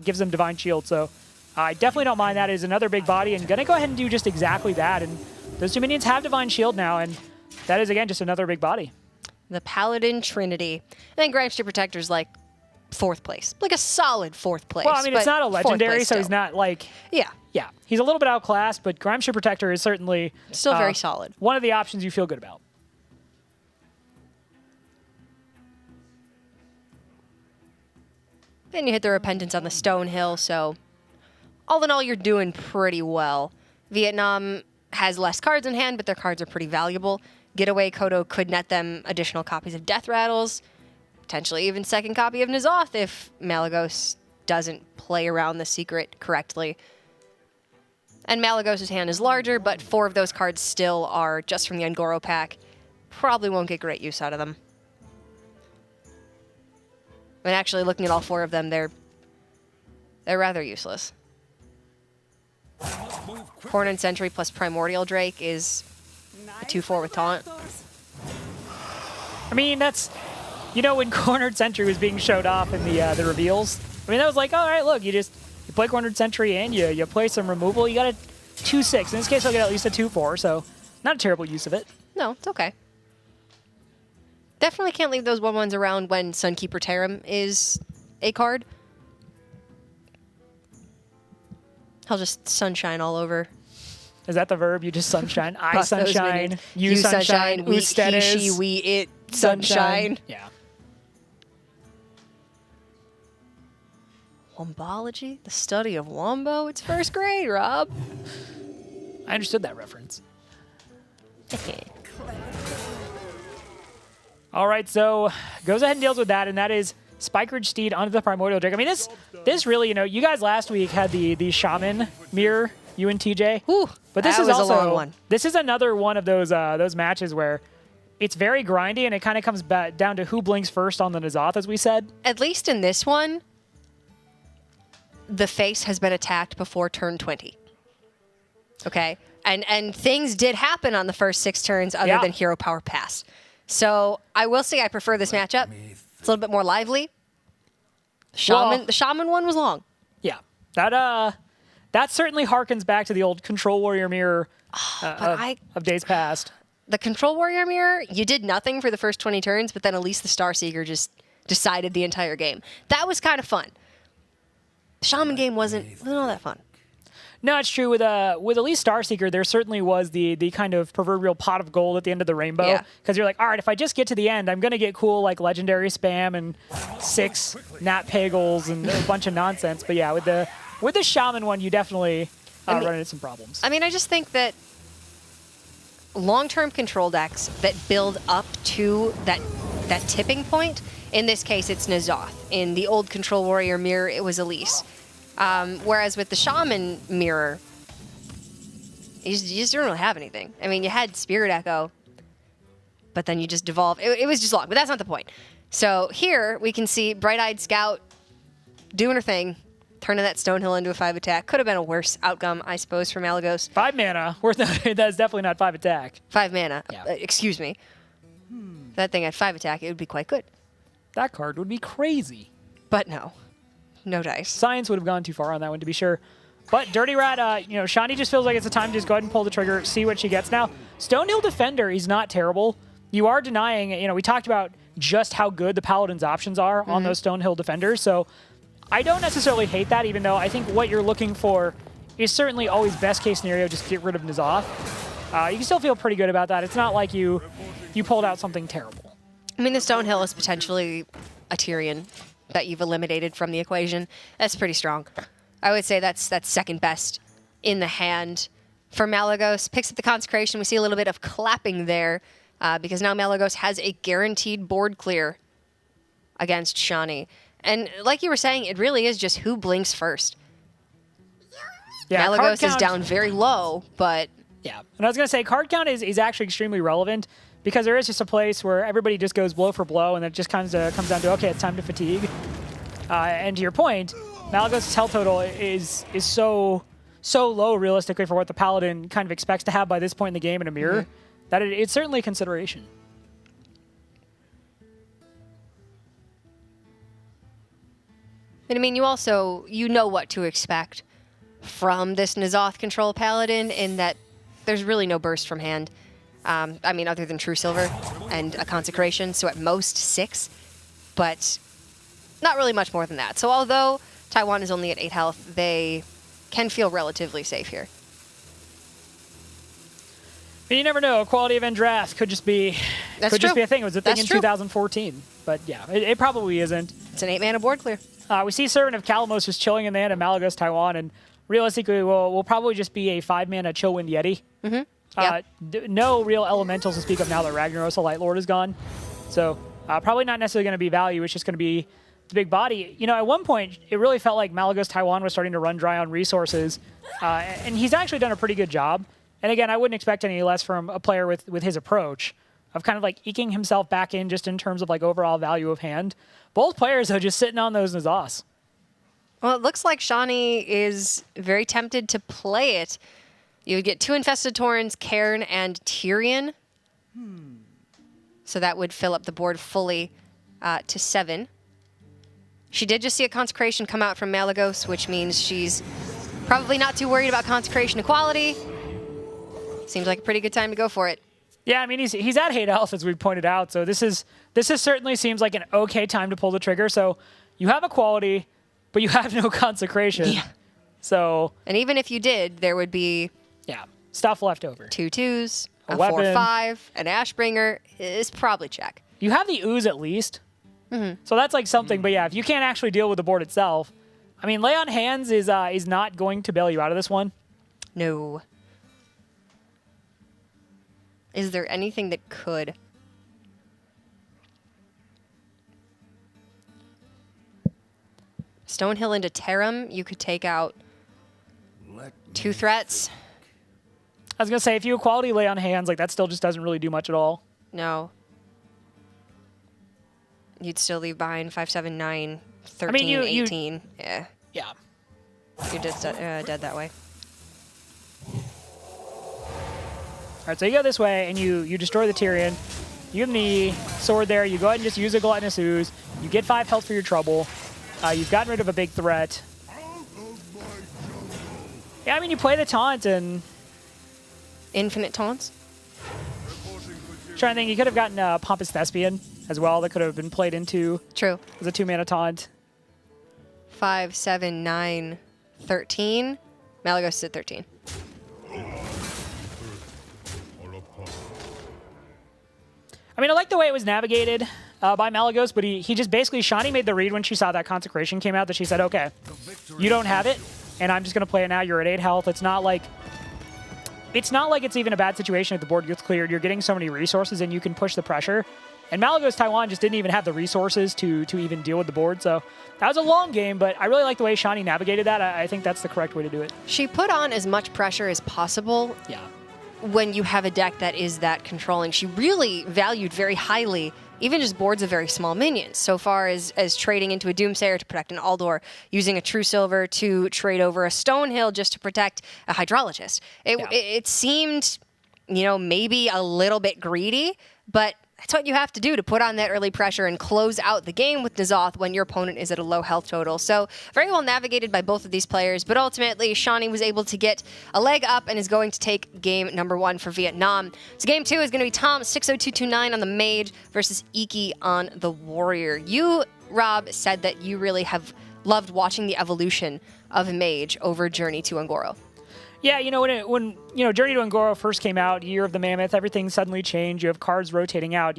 Speaker 1: Gives them Divine Shield. So I definitely don't mind that. It is another big body, and going to go ahead and do just exactly that. And those 2 minions have Divine Shield now, and that is, again, just another big body.
Speaker 2: The Paladin Trinity. And then Grindstream Protector's like 4th place. Like a solid 4th place.
Speaker 1: Well, I mean, it's
Speaker 2: but
Speaker 1: not a
Speaker 2: 4th
Speaker 1: legendary,
Speaker 2: place
Speaker 1: so he's
Speaker 2: still.
Speaker 1: not like...
Speaker 2: Yeah,
Speaker 1: Yeah, he's a little bit outclassed, but Grindstream Protector is certainly...
Speaker 2: still very solid.
Speaker 1: One of the options you feel good about.
Speaker 2: Then you hit the Repentance on the Stonehill, so all in all, you're doing pretty well. Vietnam has less cards in hand, but their cards are pretty valuable. Getaway Kodo could net them additional copies of Death Rattles, potentially even second copy of N'Zoth if Malagos doesn't play around the secret correctly. And Malagos' hand is larger, but 4 of those cards still are just from the Ungoro pack. Probably won't get great use out of them. I mean, actually, looking at all 4 of them, they're rather useless. Corn and Sentry plus Primordial Drake is a 2/4 with Taunt.
Speaker 1: I mean, that's... You know, when Cornered Sentry was being showed off in the reveals, I mean, that was like, all right, look, you play Cornered Sentry and you play some removal, you got a 2/6. In this case, I'll get at least a 2/4, so not a terrible use of it.
Speaker 2: No, it's okay. Definitely can't leave those 1/1s around when Sunkeeper Tarim is a card. I'll just sunshine all over.
Speaker 1: Is that the verb? You just sunshine? I
Speaker 2: Bust those
Speaker 1: sunshine.
Speaker 2: minions.
Speaker 1: You sunshine.
Speaker 2: We,
Speaker 1: Usted
Speaker 2: he, she,
Speaker 1: is
Speaker 2: we, it, sunshine.
Speaker 1: Yeah.
Speaker 2: Wombology? The study of Wombo? It's 1st grade, Rob.
Speaker 1: I understood that reference. All right, so goes ahead and deals with that, and that is Spikeridge Steed onto the Primordial Drake. I mean, this really, you know, you guys last week had the Shaman mirror, you and TJ.
Speaker 2: Whew,
Speaker 1: but this
Speaker 2: that
Speaker 1: is
Speaker 2: was
Speaker 1: also
Speaker 2: a long one.
Speaker 1: This is another one of those matches where it's very grindy, and it kind of comes back down to who blinks first on the N'Zoth, as we said.
Speaker 2: At least in this one, the face has been attacked before turn 20. Okay? And things did happen on the first 6 turns other
Speaker 1: Yeah.
Speaker 2: than Hero Power Pass. So I will say I prefer this matchup. It's a little bit more lively. The Shaman one was long.
Speaker 1: Yeah, that certainly harkens back to the old Control Warrior mirror of days past.
Speaker 2: The Control Warrior mirror, you did nothing for the first 20 turns, but then Elise the Starseeker just decided the entire game. That was kind of fun. The Shaman game wasn't all that fun.
Speaker 1: No, it's true. With Elise Starseeker, there certainly was the kind of proverbial pot of gold at the end of the rainbow.
Speaker 2: Yeah.
Speaker 1: Because you're like, all right, if I just get to the end, I'm going to get cool like legendary spam and 6 Nat Pagels and a bunch of nonsense. But yeah, with the Shaman one, you definitely run into some problems.
Speaker 2: I mean, I just think that long-term control decks that build up to that tipping point, in this case, it's N'Zoth. In the old Control Warrior mirror, it was Elise. Whereas with the Shaman mirror, you just don't really have anything. I mean, you had Spirit Echo, but then you just devolved. It was just long, but that's not the point. So here we can see Bright-Eyed Scout doing her thing. turning that Stonehill into a 5 attack. Could have been a worse outcome, I suppose, for Malagos.
Speaker 1: 5 mana. That's definitely not 5 attack.
Speaker 2: 5 mana.
Speaker 1: Yeah.
Speaker 2: Excuse me. If that thing had 5 attack, it would be quite good.
Speaker 1: That card would be crazy.
Speaker 2: But no. No dice.
Speaker 1: Science would have gone too far on that one, to be sure. But Dirty Rat, Shani just feels like it's the time to just go ahead and pull the trigger, see what she gets. Now, Stonehill Defender is not terrible. You are denying, we talked about just how good the Paladin's options are on those Stonehill Defenders. So I don't necessarily hate that, even though I think what you're looking for is certainly always best case scenario, just get rid of N'Zoth. You can still feel pretty good about that. It's not like you pulled out something terrible.
Speaker 2: I mean, the Stonehill is potentially a Tyrion that you've eliminated from the equation. That's pretty strong. I would say that's second best in the hand for Malagos. Picks up the Consecration. We see a little bit of clapping there because now Malagos has a guaranteed board clear against Shani. And like you were saying, it really is just who blinks first.
Speaker 1: Yeah,
Speaker 2: Malagos is down very low, but...
Speaker 1: Yeah, and I was going to say, card count is actually extremely relevant because there is just a place where everybody just goes blow for blow, and then it just comes down to, okay, it's time to fatigue. And to your point, Malagos' health total is so low realistically for what the Paladin kind of expects to have by this point in the game in a mirror, that it's certainly a consideration.
Speaker 2: And I mean, you know what to expect from this N'Zoth control Paladin in that there's really no burst from hand. I mean, other than True Silver and a Consecration, so at most 6, but not really much more than that. So although Taiwan is only at 8 health, they can feel relatively safe here.
Speaker 1: But you never know. A quality event draft could just be just be a thing. It was a thing in 2014, but yeah, it probably isn't.
Speaker 2: It's an 8-mana board clear.
Speaker 1: We see Servant of Calamos just chilling in the hand of Malagos Taiwan, and realistically, will probably just be a 5-mana Chillwind Yeti. No real elementals to speak of now that Ragnaros, the Light Lord, is gone. So probably not necessarily going to be value. It's just going to be the big body. At one point, it really felt like Malagos Taiwan was starting to run dry on resources, and he's actually done a pretty good job. And again, I wouldn't expect any less from a player with his approach of kind of like eking himself back in just in terms of like overall value of hand. Both players are just sitting on those N'Zoths.
Speaker 2: Well, it looks like Shani is very tempted to play it. You would get 2 Infested Torrents, Cairn, and Tyrion. So that would fill up the board fully to 7. She did just see a Consecration come out from Malagos, which means she's probably not too worried about Consecration equality. Seems like a pretty good time to go for it.
Speaker 1: Yeah, I mean, he's at 8 health, as we pointed out, so this is certainly seems like an okay time to pull the trigger. So you have equality, but you have no Consecration.
Speaker 2: Yeah.
Speaker 1: So...
Speaker 2: And even if you did, there would be...
Speaker 1: Yeah, stuff left over.
Speaker 2: 2 2s, a
Speaker 1: weapon.
Speaker 2: 4/5, an Ashbringer is probably check.
Speaker 1: You have the ooze at least. So that's like something, but yeah, if you can't actually deal with the board itself, I mean, Lay on Hands is not going to bail you out of this one.
Speaker 2: No. Is there anything that could? Stonehill into Terram, you could take out 2 threats.
Speaker 1: I was going to say, if you equality Lay on Hands, like that still just doesn't really do much at all.
Speaker 2: No. You'd still leave behind 5, 7, 9, 13, 18. Yeah.
Speaker 1: Yeah.
Speaker 2: You're just dead that way.
Speaker 1: All right, so you go this way, and you destroy the Tyrion. You give him the sword there. You go ahead and just use a Gluttonous Ooze. You get 5 health for your trouble. You've gotten rid of a big threat. Yeah, I mean, you play the taunt, and...
Speaker 2: Infinite taunts?
Speaker 1: Trying to think, you could have gotten Pompous Thespian as well. That could have been played into
Speaker 2: True.
Speaker 1: as a 2-mana taunt.
Speaker 2: 5, 7, 9, 13. Malagos is at 13.
Speaker 1: I mean, I like the way it was navigated by Malagos, but he just basically, Shani made the read when she saw that Consecration came out that she said, okay, you don't have it, and I'm just going to play it now. You're at 8 health. It's not like it's even a bad situation if the board gets cleared. You're getting so many resources, and you can push the pressure. And Malagos Taiwan just didn't even have the resources to even deal with the board. So that was a long game, but I really like the way Shani navigated that. I think that's the correct way to do it.
Speaker 2: She put on as much pressure as possible.
Speaker 1: Yeah.
Speaker 2: When you have a deck that is that controlling. She really valued very highly even just boards of very small minions, so far as trading into a Doomsayer to protect an Aldor, using a True Silver to trade over a Stonehill just to protect a Hydrologist. It seemed, maybe a little bit greedy, but that's what you have to do to put on that early pressure and close out the game with N'Zoth when your opponent is at a low health total. So very well navigated by both of these players, but ultimately Shawnee was able to get a leg up and is going to take game number 1 for Vietnam. So game 2 is going to be Tom 60229 on the Mage versus Iki on the Warrior. You, Rob, said that you really have loved watching the evolution of Mage over Journey to Ungoro.
Speaker 1: Yeah, when Journey to Ungoro first came out, Year of the Mammoth, everything suddenly changed. You have cards rotating out.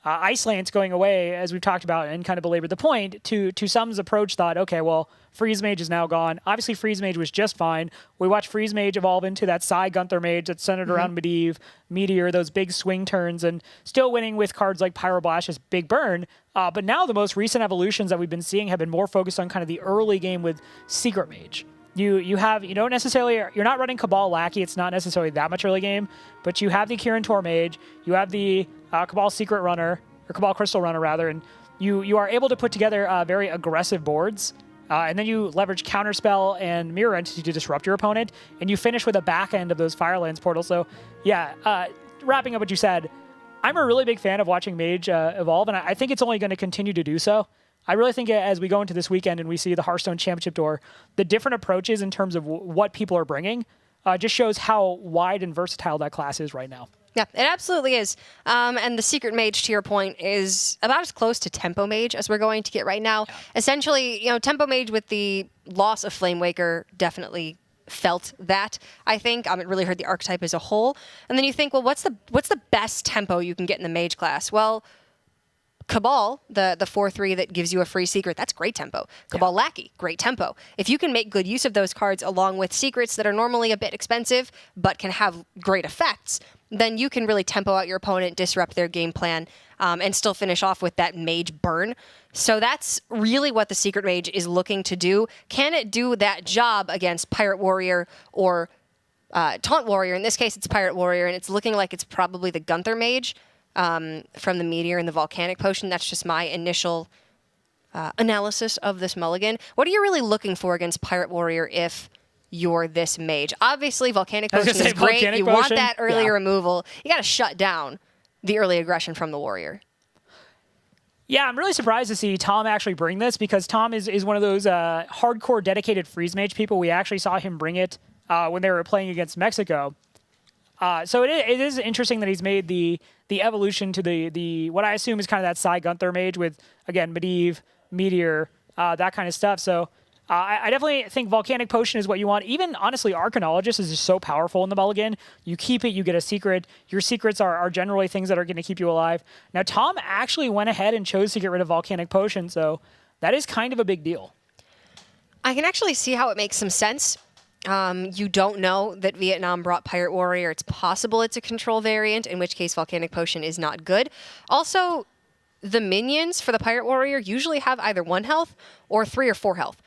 Speaker 1: Icelance going away, as we've talked about, and kind of belabored the point. To some's approach, thought, okay, well, Freeze Mage is now gone. Obviously, Freeze Mage was just fine. We watched Freeze Mage evolve into that Psy Gunther Mage that's centered around Medivh, Meteor, those big swing turns, and still winning with cards like Pyroblast, just big burn. But now the most recent evolutions that we've been seeing have been more focused on kind of the early game with Secret Mage. You're not running Cabal Lackey. It's not necessarily that much early game, but you have the Kirin Tor Mage, you have the Cabal Secret Runner, or Cabal Crystal Runner rather, and you are able to put together very aggressive boards, and then you leverage Counterspell and Mirror Entity to disrupt your opponent, and you finish with a back end of those Firelands portals. So yeah, wrapping up what you said, I'm a really big fan of watching Mage evolve, and I think it's only going to continue to do so. I really think as we go into this weekend and we see the Hearthstone Championship Tour, the different approaches in terms of what people are bringing just shows how wide and versatile that class is right now.
Speaker 2: Yeah, it absolutely is. And the Secret Mage, to your point, is about as close to Tempo Mage as we're going to get right now. Yeah. Essentially, Tempo Mage with the loss of Flamewaker definitely felt that, I think. It really hurt the archetype as a whole. And then you think, well, what's the best tempo you can get in the Mage class? Well, Cabal, the 4/3 that gives you a free secret, that's great tempo. Cabal Lackey, great tempo. If you can make good use of those cards along with secrets that are normally a bit expensive but can have great effects, then you can really tempo out your opponent, disrupt their game plan, and still finish off with that Mage burn. So that's really what the Secret Mage is looking to do. Can it do that job against Pirate Warrior or Taunt Warrior? In this case, it's Pirate Warrior, and it's looking like it's probably the Gunther Mage. From the Meteor and the Volcanic Potion. That's just my initial analysis of this mulligan. What are you really looking for against Pirate Warrior if you're this Mage? Obviously, Volcanic Potion is great. You want that early removal. You got to shut down the early aggression from the Warrior.
Speaker 1: Yeah, I'm really surprised to see Tom actually bring this, because Tom is one of those hardcore dedicated Freeze Mage people. We actually saw him bring it when they were playing against Mexico. So it is interesting that he's made the evolution to the what I assume is kind of that Psy Gunther Mage with, again, Medivh, Meteor, that kind of stuff. So I definitely think Volcanic Potion is what you want. Even, honestly, Arcanologist is just so powerful in the mulligan. You keep it, you get a secret. Your secrets are generally things that are going to keep you alive. Now, Tom actually went ahead and chose to get rid of Volcanic Potion, so that is kind of a big deal.
Speaker 2: I can actually see how it makes some sense. You don't know that Vietnam brought Pirate Warrior. It's possible it's a control variant, in which case Volcanic Potion is not good. Also, the minions for the Pirate Warrior usually have either 1 health or 3 or 4 health.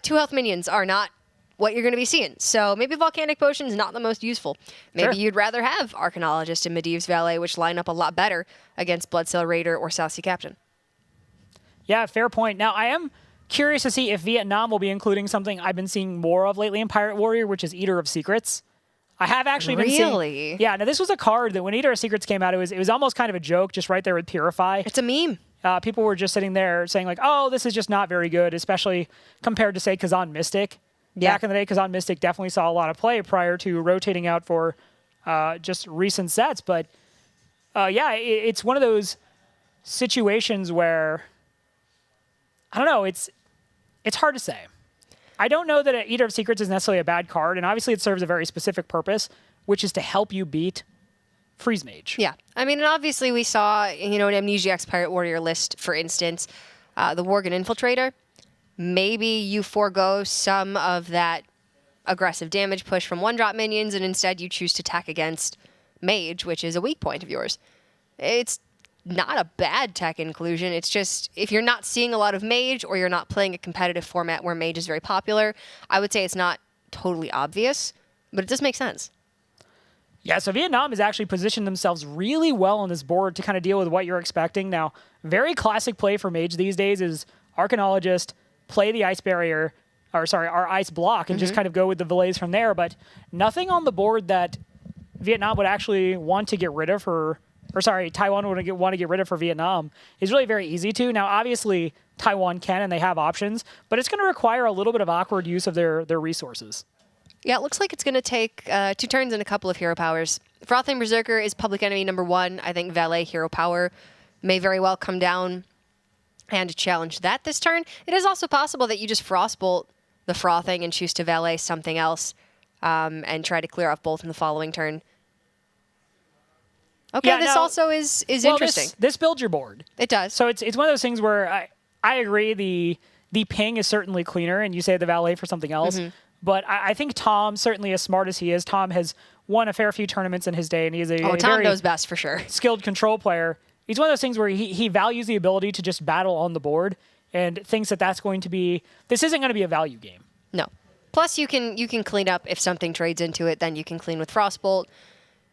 Speaker 2: 2 health minions are not what you're going to be seeing. So maybe Volcanic Potion is not the most useful. Maybe you'd rather have Arcanologist and Medivh's Valet, which line up a lot better against Bloodsail Raider or South Sea Captain.
Speaker 1: Yeah, fair point. Now, I am curious to see if Vietnam will be including something I've been seeing more of lately in Pirate Warrior, which is Eater of Secrets. I have actually been seeing... Yeah, now this was a card that when Eater of Secrets came out, it was almost kind of a joke, just right there with Purify.
Speaker 2: It's a meme.
Speaker 1: People were just sitting there saying like, oh, this is just not very good, especially compared to, say, Kazan Mystic. Yeah. Back in the day, Kazan Mystic definitely saw a lot of play prior to rotating out for just recent sets. But yeah, it's one of those situations where, I don't know, it's hard to say. I don't know that Eater of Secrets is necessarily a bad card, and obviously it serves a very specific purpose, which is to help you beat Freeze Mage.
Speaker 2: Yeah. I mean, and obviously we saw, an Amnesiac's Pirate Warrior list, for instance, the Worgen Infiltrator. Maybe you forego some of that aggressive damage push from 1-drop minions, and instead you choose to attack against Mage, which is a weak point of yours. It's not a bad tech inclusion. It's just, if you're not seeing a lot of Mage or you're not playing a competitive format where Mage is very popular, I would say it's not totally obvious, but it does make sense.
Speaker 1: Yeah, so Vietnam has actually positioned themselves really well on this board to kind of deal with what you're expecting. Now, very classic play for Mage these days is Arcanologist, play the Ice Barrier, our Ice Block, and just kind of go with the Valays from there. But nothing on the board that Vietnam would actually want to get rid of Taiwan would want to get rid of for Vietnam is really very easy to. Now, obviously, Taiwan can, and they have options, but it's going to require a little bit of awkward use of their resources.
Speaker 2: Yeah, it looks like it's going to take 2 turns and a couple of hero powers. Frothing Berserker is public enemy number 1. I think Valet hero power may very well come down and challenge that this turn. It is also possible that you just Frostbolt the Frothing and choose to Valet something else and try to clear off both in the following turn. Okay,
Speaker 1: Yeah,
Speaker 2: this
Speaker 1: now-
Speaker 2: also is
Speaker 1: Well,
Speaker 2: interesting.
Speaker 1: This builds your board.
Speaker 2: It does.
Speaker 1: So it's one of those things where I agree the ping is certainly cleaner, and you say the Valet for something else. But I think Tom, certainly as smart as he is, Tom has won a fair few tournaments in his day, and he's a
Speaker 2: Tom
Speaker 1: very
Speaker 2: knows best for sure.
Speaker 1: skilled control player. He's one of those things where he values the ability to just battle on the board and thinks that this isn't going to be a value game.
Speaker 2: No. Plus, you can clean up if something trades into it. Then you can clean with Frostbolt.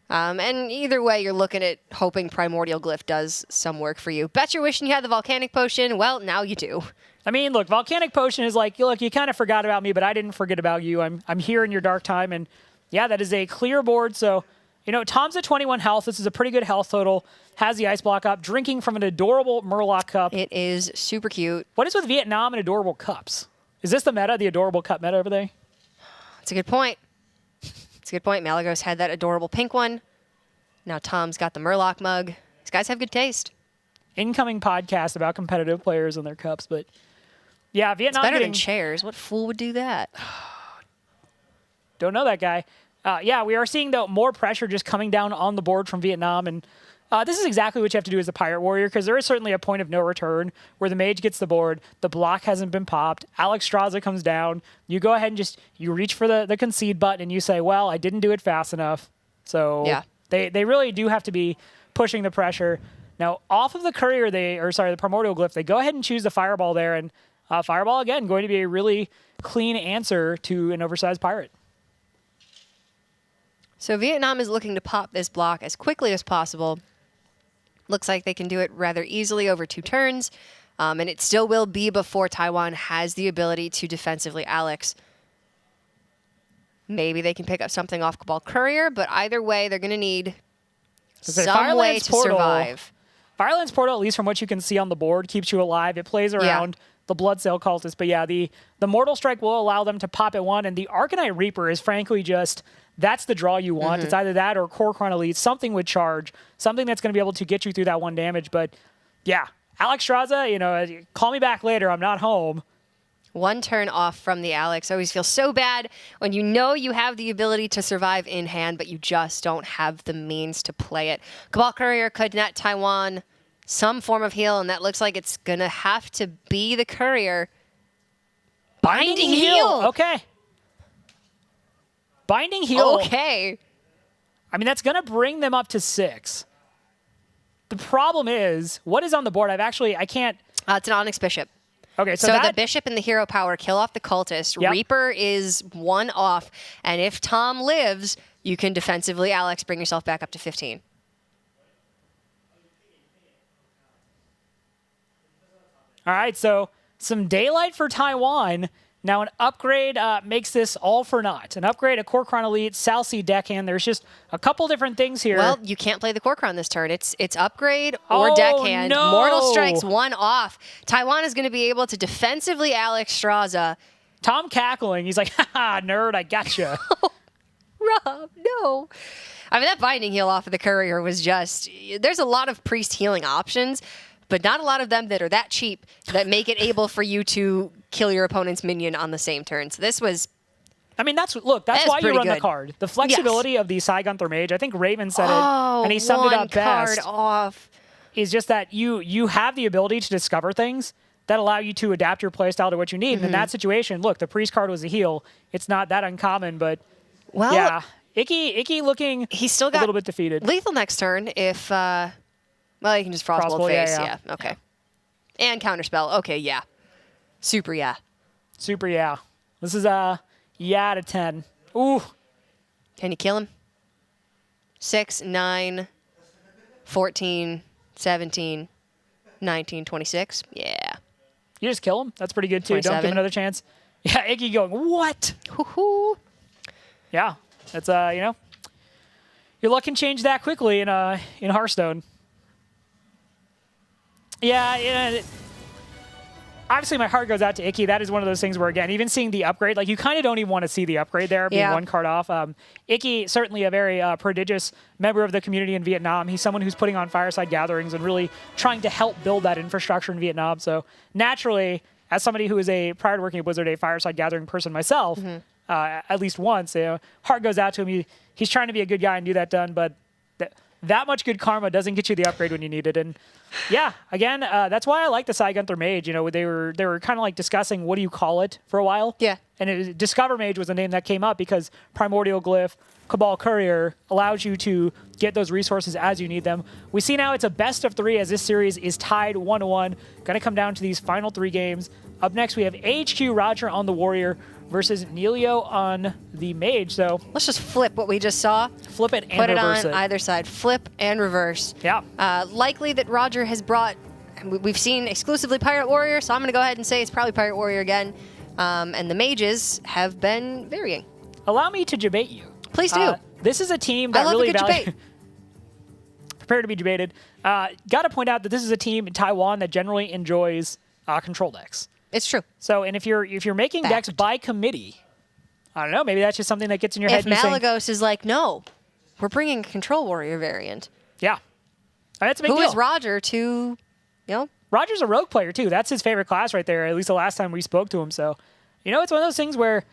Speaker 2: And either way, you're looking at hoping Primordial Glyph does some work for you. Bet you're wishing you had the Volcanic Potion. Well, now you do.
Speaker 1: I mean, look, Volcanic Potion is like, look, you kind of forgot about me, but I didn't forget about you. I'm here in your dark time, and yeah, that is a clear board. So, Tom's at 21 health. This is a pretty good health total. Has the Ice Block up, drinking from an adorable Murloc cup.
Speaker 2: It is super cute.
Speaker 1: What is with Vietnam and adorable cups? Is this the meta, the adorable cup meta over there?
Speaker 2: That's a good point. It's a good point. Malagos had that adorable pink one. Now Tom's got the Murloc mug. These guys have good taste.
Speaker 1: Incoming podcast about competitive players and their cups, but yeah, Vietnam
Speaker 2: Better
Speaker 1: getting,
Speaker 2: than chairs. What fool would do that?
Speaker 1: don't know that guy. Yeah, we are seeing though more pressure just coming down on the board from Vietnam, and this is exactly what you have to do as a Pirate Warrior, because there is certainly a point of no return where the Mage gets the board, the block hasn't been popped, Alex Straza comes down, you go ahead and you reach for the concede button and you say, well, I didn't do it fast enough. So
Speaker 2: Yeah.
Speaker 1: they really do have to be pushing the pressure. Now, off of the Courier, the Primordial Glyph, they go ahead and choose the Fireball there, and Fireball, again, going to be a really clean answer to an oversized Pirate.
Speaker 2: So Vietnam is looking to pop this block as quickly as possible. Looks like they can do it rather easily over 2 turns, and it still will be before Taiwan has the ability to defensively Alex. Maybe they can pick up something off Cabal Courier, but either way, they're going to need some way to survive.
Speaker 1: Firelands Portal, at least from what you can see on the board, keeps you alive. It plays around the Bloodsail Cultist. But yeah, the Mortal Strike will allow them to pop at 1, and the Arcanite Reaper is frankly just, that's the draw you want. It's either that or Kor'kron Elite, something with charge, something that's going to be able to get you through that 1 damage. But yeah, Alex Straza, call me back later, I'm not home.
Speaker 2: 1 turn off from the Alex. Always feels so bad when you know you have the ability to survive in hand, but you just don't have the means to play it. Cabal Courier could net Taiwan some form of heal, and that looks like it's going to have to be the Courier. Binding Heal!
Speaker 1: Okay. Binding Heal.
Speaker 2: Okay.
Speaker 1: I mean, that's going to bring them up to 6. The problem is, what is on the board? I can't.
Speaker 2: It's an Onyx Bishop.
Speaker 1: Okay, so
Speaker 2: the
Speaker 1: that,
Speaker 2: Bishop and the Hero Power kill off the Cultist.
Speaker 1: Yep.
Speaker 2: Reaper is 1 off. And if Tom lives, you can defensively, Alex, bring yourself back up to 15.
Speaker 1: all right, so some daylight for Taiwan. Now an upgrade makes this all for naught. An upgrade, a Kor'kron Elite, Salsi Deckhand. There's just a couple different things here.
Speaker 2: Well, you can't play the Kor'kron this turn. It's upgrade or
Speaker 1: Oh,
Speaker 2: Deckhand.
Speaker 1: no.
Speaker 2: Mortal Strikes 1 off. Taiwan is going to be able to defensively Alex Straza.
Speaker 1: Tom cackling. He's like, haha, nerd, I gotcha.
Speaker 2: Rob, no. I mean, that Binding Heal off of the Courier was just... There's a lot of Priest healing options, but not a lot of them that are that cheap that make it able for you to kill your opponent's minion on the same turn. So this was...
Speaker 1: I mean, that's
Speaker 2: That
Speaker 1: why
Speaker 2: is
Speaker 1: you
Speaker 2: pretty
Speaker 1: run the
Speaker 2: good.
Speaker 1: card. The flexibility of the Saigon Thermage, I think Raven said it, and he summed it
Speaker 2: 1
Speaker 1: up best,
Speaker 2: card off.
Speaker 1: is just that you have the ability to discover things that allow you to adapt your playstyle to what you need. And in that situation, look, the Priest card was a heal. It's not that uncommon, but
Speaker 2: Well,
Speaker 1: yeah. Icky looking
Speaker 2: he's still
Speaker 1: a
Speaker 2: got
Speaker 1: little bit defeated.
Speaker 2: lethal next turn if... well, you can just Frostbolt
Speaker 1: Frostbolt, yeah,
Speaker 2: face.
Speaker 1: yeah.
Speaker 2: Yeah, okay. And Counterspell. Okay, yeah. Super, yeah.
Speaker 1: Super, yeah. This is a yeah out of 10. Ooh.
Speaker 2: Can you kill him? 6, 9, 14, 17, 19, 26. Yeah.
Speaker 1: You just kill him. That's pretty good, too. Don't give
Speaker 2: 27.
Speaker 1: him another chance. Yeah, Icky going, what?
Speaker 2: Hoo-hoo.
Speaker 1: Yeah, that's, you know, your luck can change that quickly in Hearthstone. Yeah, obviously my heart goes out to Icky. That is one of those things where, again, even seeing the upgrade, like you kind of don't even want to see the upgrade there, being one card off. Icky, certainly a very prodigious member of the community in Vietnam. He's someone who's putting on fireside gatherings and really trying to help build that infrastructure in Vietnam. So naturally, as somebody who is prior to working at Blizzard, a fireside gathering person myself, at least once, heart goes out to him. He's trying to be a good guy and do that done, but that much good karma doesn't get you the upgrade when you need it. And yeah, again, that's why I like the Sai Gunther Mage. You know, they were kind of like discussing what do you call it for a while.
Speaker 2: Yeah.
Speaker 1: And Discover Mage was the name that came up because Primordial Glyph, Cabal Courier allows you to get those resources as you need them. We see now it's a best of 3 as this series is tied 1-1. Going to come down to these final 3 games. Up next, we have HQ Roger on the Warrior versus Nelio on the Mage. So
Speaker 2: let's just flip what we just saw.
Speaker 1: Flip it and
Speaker 2: put it
Speaker 1: reverse
Speaker 2: on
Speaker 1: it.
Speaker 2: either side. Flip and reverse.
Speaker 1: Yeah.
Speaker 2: Likely that Roger has brought. We've seen exclusively Pirate Warrior, so I'm going to go ahead and say it's probably Pirate Warrior again. And the mages have been varying.
Speaker 1: Allow me to debate you.
Speaker 2: Please do.
Speaker 1: This is a team that
Speaker 2: I love
Speaker 1: really
Speaker 2: a good
Speaker 1: values.
Speaker 2: debate.
Speaker 1: Prepare to be debated. Got to point out that this is a team in Taiwan that generally enjoys control decks.
Speaker 2: It's true.
Speaker 1: So, and if you're making decks by committee, I don't know, maybe that's just something that gets in your head.
Speaker 2: If
Speaker 1: And you're saying,
Speaker 2: Malagos is like, no, we're bringing a Control Warrior variant.
Speaker 1: yeah, that's a big
Speaker 2: Who
Speaker 1: deal.
Speaker 2: is Roger to, you know?
Speaker 1: Roger's a rogue player too. That's his favorite class right there. At least the last time we spoke to him. So, you know, it's one of those things where,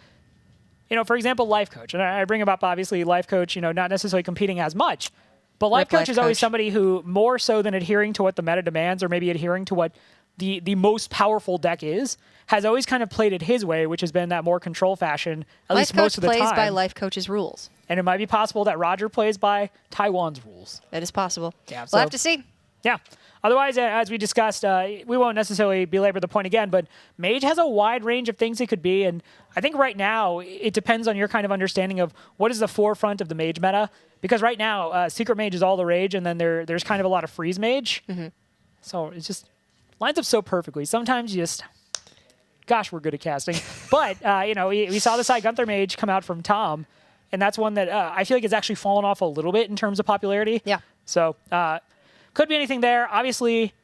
Speaker 1: you know, for example, Life Coach, and I bring him up obviously. Life Coach, you know, not necessarily competing as much, but Life Coach is always somebody who more so than adhering to what the meta demands, or maybe adhering to what the most powerful deck is, has always kind of played it his way, which has been that more control fashion, at least most of the time.
Speaker 2: Life Coach plays by Life Coach's rules.
Speaker 1: And it might be possible that Roger plays by Taiwan's rules.
Speaker 2: That is possible.
Speaker 1: Yeah,
Speaker 2: We'll have to see.
Speaker 1: Yeah. Otherwise, as we discussed, we won't necessarily belabor the point again, but Mage has a wide range of things it could be. And I think right now, it depends on your kind of understanding of what is the forefront of the Mage meta. Because right now, Secret Mage is all the rage, and then there's kind of a lot of Freeze Mage. So it's just lines up so perfectly. Sometimes you just, gosh, we're good at casting. But, you know, we saw the Sai Gunther Mage come out from Tom, and that's one that I feel like it's actually fallen off a little bit in terms of popularity.
Speaker 2: Yeah.
Speaker 1: So, could be anything there. Obviously,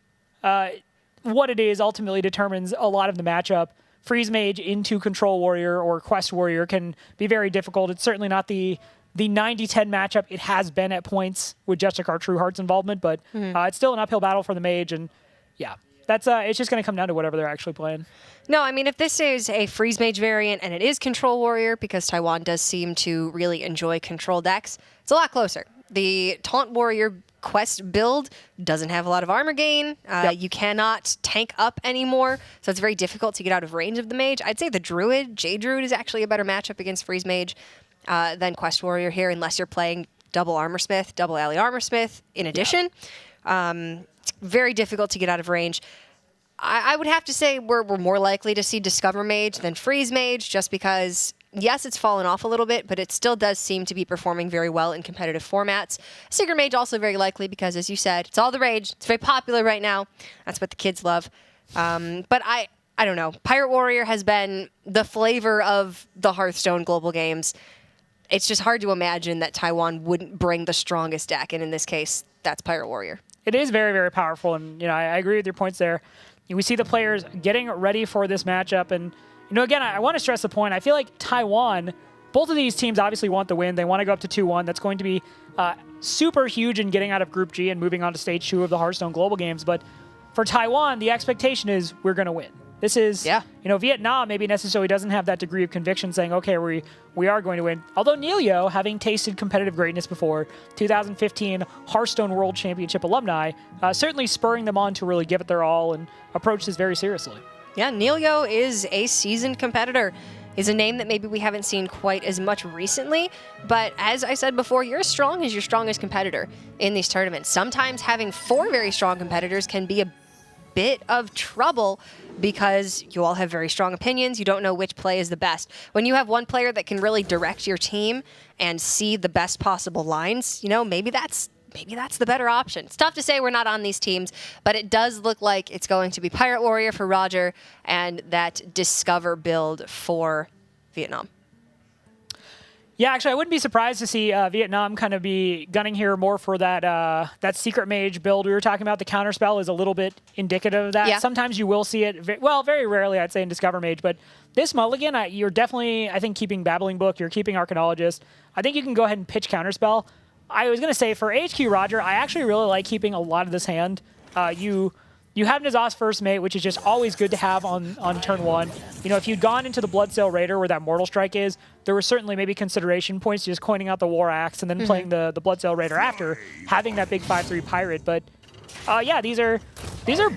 Speaker 1: what it is ultimately determines a lot of the matchup. Freeze Mage into Control Warrior or Quest Warrior can be very difficult. It's certainly not the 90-10 matchup it has been at points with Justicar True Heart's involvement, but it's still an uphill battle for the Mage, and yeah, that's it's just going to come down to whatever they're actually playing.
Speaker 2: No, I mean, if this is a Freeze Mage variant and it is Control Warrior, because Taiwan does seem to really enjoy control decks, it's a lot closer. The Taunt Warrior Quest build doesn't have a lot of armor gain. You cannot tank up anymore, so it's very difficult to get out of range of the Mage. I'd say the Druid, Jade Druid, is actually a better matchup against Freeze Mage than Quest Warrior here, unless you're playing double Armorsmith, double Ally Armorsmith in addition. It's very difficult to get out of range. I would have to say we're more likely to see Discover Mage than Freeze Mage, just because, yes, it's fallen off a little bit, but it still does seem to be performing very well in competitive formats. Secret Mage also very likely because, as you said, it's all the rage. It's very popular right now. That's what the kids love. But I don't know. Pirate Warrior has been the flavor of the Hearthstone global games. It's just hard to imagine that Taiwan wouldn't bring the strongest deck, and in this case, that's Pirate Warrior.
Speaker 1: It is very, very powerful, and you know I agree with your points there. We see the players getting ready for this matchup, and you know again I want to stress the point. I feel like Taiwan, both of these teams obviously want the win. They want to go up to 2-1. That's going to be super huge in getting out of Group G and moving on to Stage 2 of the Hearthstone Global Games. But for Taiwan, the expectation is we're going to win. This is, you know, Vietnam maybe necessarily doesn't have that degree of conviction saying, okay, we are going to win. Although Nelio, having tasted competitive greatness before, 2015 Hearthstone World Championship alumni, certainly spurring them on to really give it their all and approach this very seriously.
Speaker 2: Yeah, Nelio is a seasoned competitor. Is a name that maybe we haven't seen quite as much recently, but as I said before, you're as strong as your strongest competitor in these tournaments. Sometimes having 4 very strong competitors can be a bit of trouble because you all have very strong opinions. You don't know which play is the best. When you have one player that can really direct your team and see the best possible lines, you know, maybe that's the better option. It's tough to say, we're not on these teams, but it does look like it's going to be Pirate Warrior for Roger and that Discover build for Vietnam.
Speaker 1: Yeah, actually, I wouldn't be surprised to see Vietnam kind of be gunning here more for that that Secret Mage build we were talking about. The Counterspell is a little bit indicative of that.
Speaker 2: Yeah.
Speaker 1: Sometimes you will see it, very rarely, I'd say, in Discover Mage. But this mulligan, you're definitely, I think, keeping Babbling Book, you're keeping Arcanologist. I think you can go ahead and pitch Counterspell. I was going to say, for HQ Roger, I actually really like keeping a lot of this hand. You have N'Zoth's First Mate, which is just always good to have on turn one. You know, if you'd gone into the Bloodsail Raider where that Mortal Strike is, there were certainly maybe consideration points to just coining out the War Axe and then playing the Bloodsail Raider after, having that big 5/3 Pirate. But yeah, these are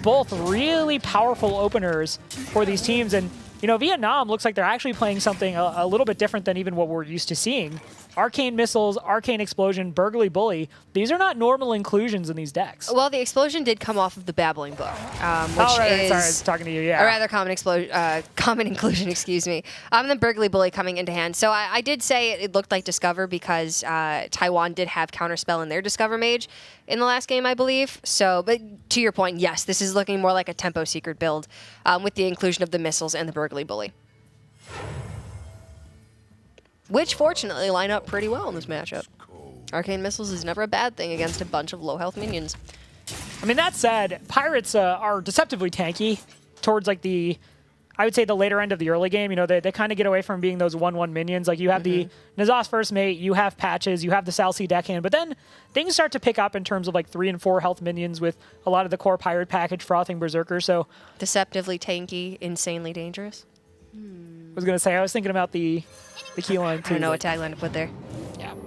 Speaker 1: both really powerful openers for these teams. And, you know, Vietnam looks like they're actually playing something a little bit different than even what we're used to seeing. Arcane Missiles, Arcane Explosion, Burgly Bully. These are not normal inclusions in these decks.
Speaker 2: Well, the Explosion did come off of the Babbling Book, which
Speaker 1: Sorry,
Speaker 2: is
Speaker 1: I was talking to you, yeah.
Speaker 2: a rather common common inclusion, excuse me. And then Burgly Bully coming into hand. So I did say it looked like Discover because Taiwan did have Counterspell in their Discover Mage in the last game, I believe. So, but to your point, yes, this is looking more like a Tempo Secret build with the inclusion of the Missiles and the Burgly Bully, which fortunately line up pretty well in this matchup. Arcane Missiles is never a bad thing against a bunch of low-health minions.
Speaker 1: I mean, that said, Pirates are deceptively tanky towards, like, I would say the later end of the early game. You know, they kind of get away from being those 1/1 minions. Like, you have the N'Zoth's First Mate, you have Patches, you have the Salcy deckhand, but then things start to pick up in terms of, like, 3 and 4 health minions with a lot of the core Pirate package, Frothing Berserker, so...
Speaker 2: Deceptively tanky, insanely dangerous.
Speaker 1: I was going to say, I was thinking about the key line, too.
Speaker 2: I don't know what tagline to put there.
Speaker 1: Yeah. All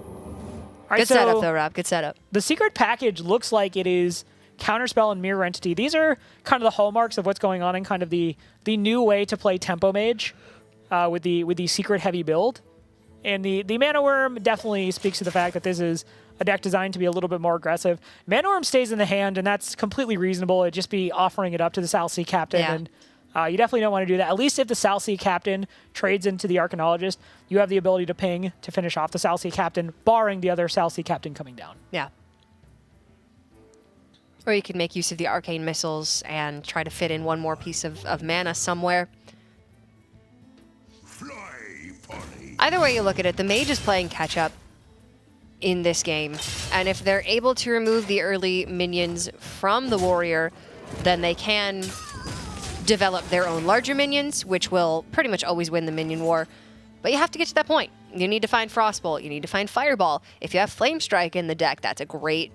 Speaker 1: right,
Speaker 2: Good setup, though, Rob. Good setup.
Speaker 1: The secret package looks like it is Counterspell and Mirror Entity. These are kind of the hallmarks of what's going on in kind of the new way to play Tempo Mage with the secret heavy build. And the Mana Worm definitely speaks to the fact that this is a deck designed to be a little bit more aggressive. Mana Worm stays in the hand, and that's completely reasonable. It'd just be offering it up to the South Sea Captain.
Speaker 2: Yeah.
Speaker 1: And you definitely don't want to do that. At least if the South Sea Captain trades into the Arcanologist, you have the ability to ping to finish off the South Sea Captain, barring the other South Sea Captain coming down.
Speaker 2: Yeah. Or you could make use of the Arcane Missiles and try to fit in one more piece of mana somewhere.
Speaker 3: Fly, Polly.
Speaker 2: Either way you look at it, the Mage is playing catch-up in this game. And if they're able to remove the early minions from the Warrior, then they can develop their own larger minions, which will pretty much always win the minion war. But you have to get to that point. You need to find Frostbolt. You need to find Fireball. If you have Flame Strike in the deck, that's a great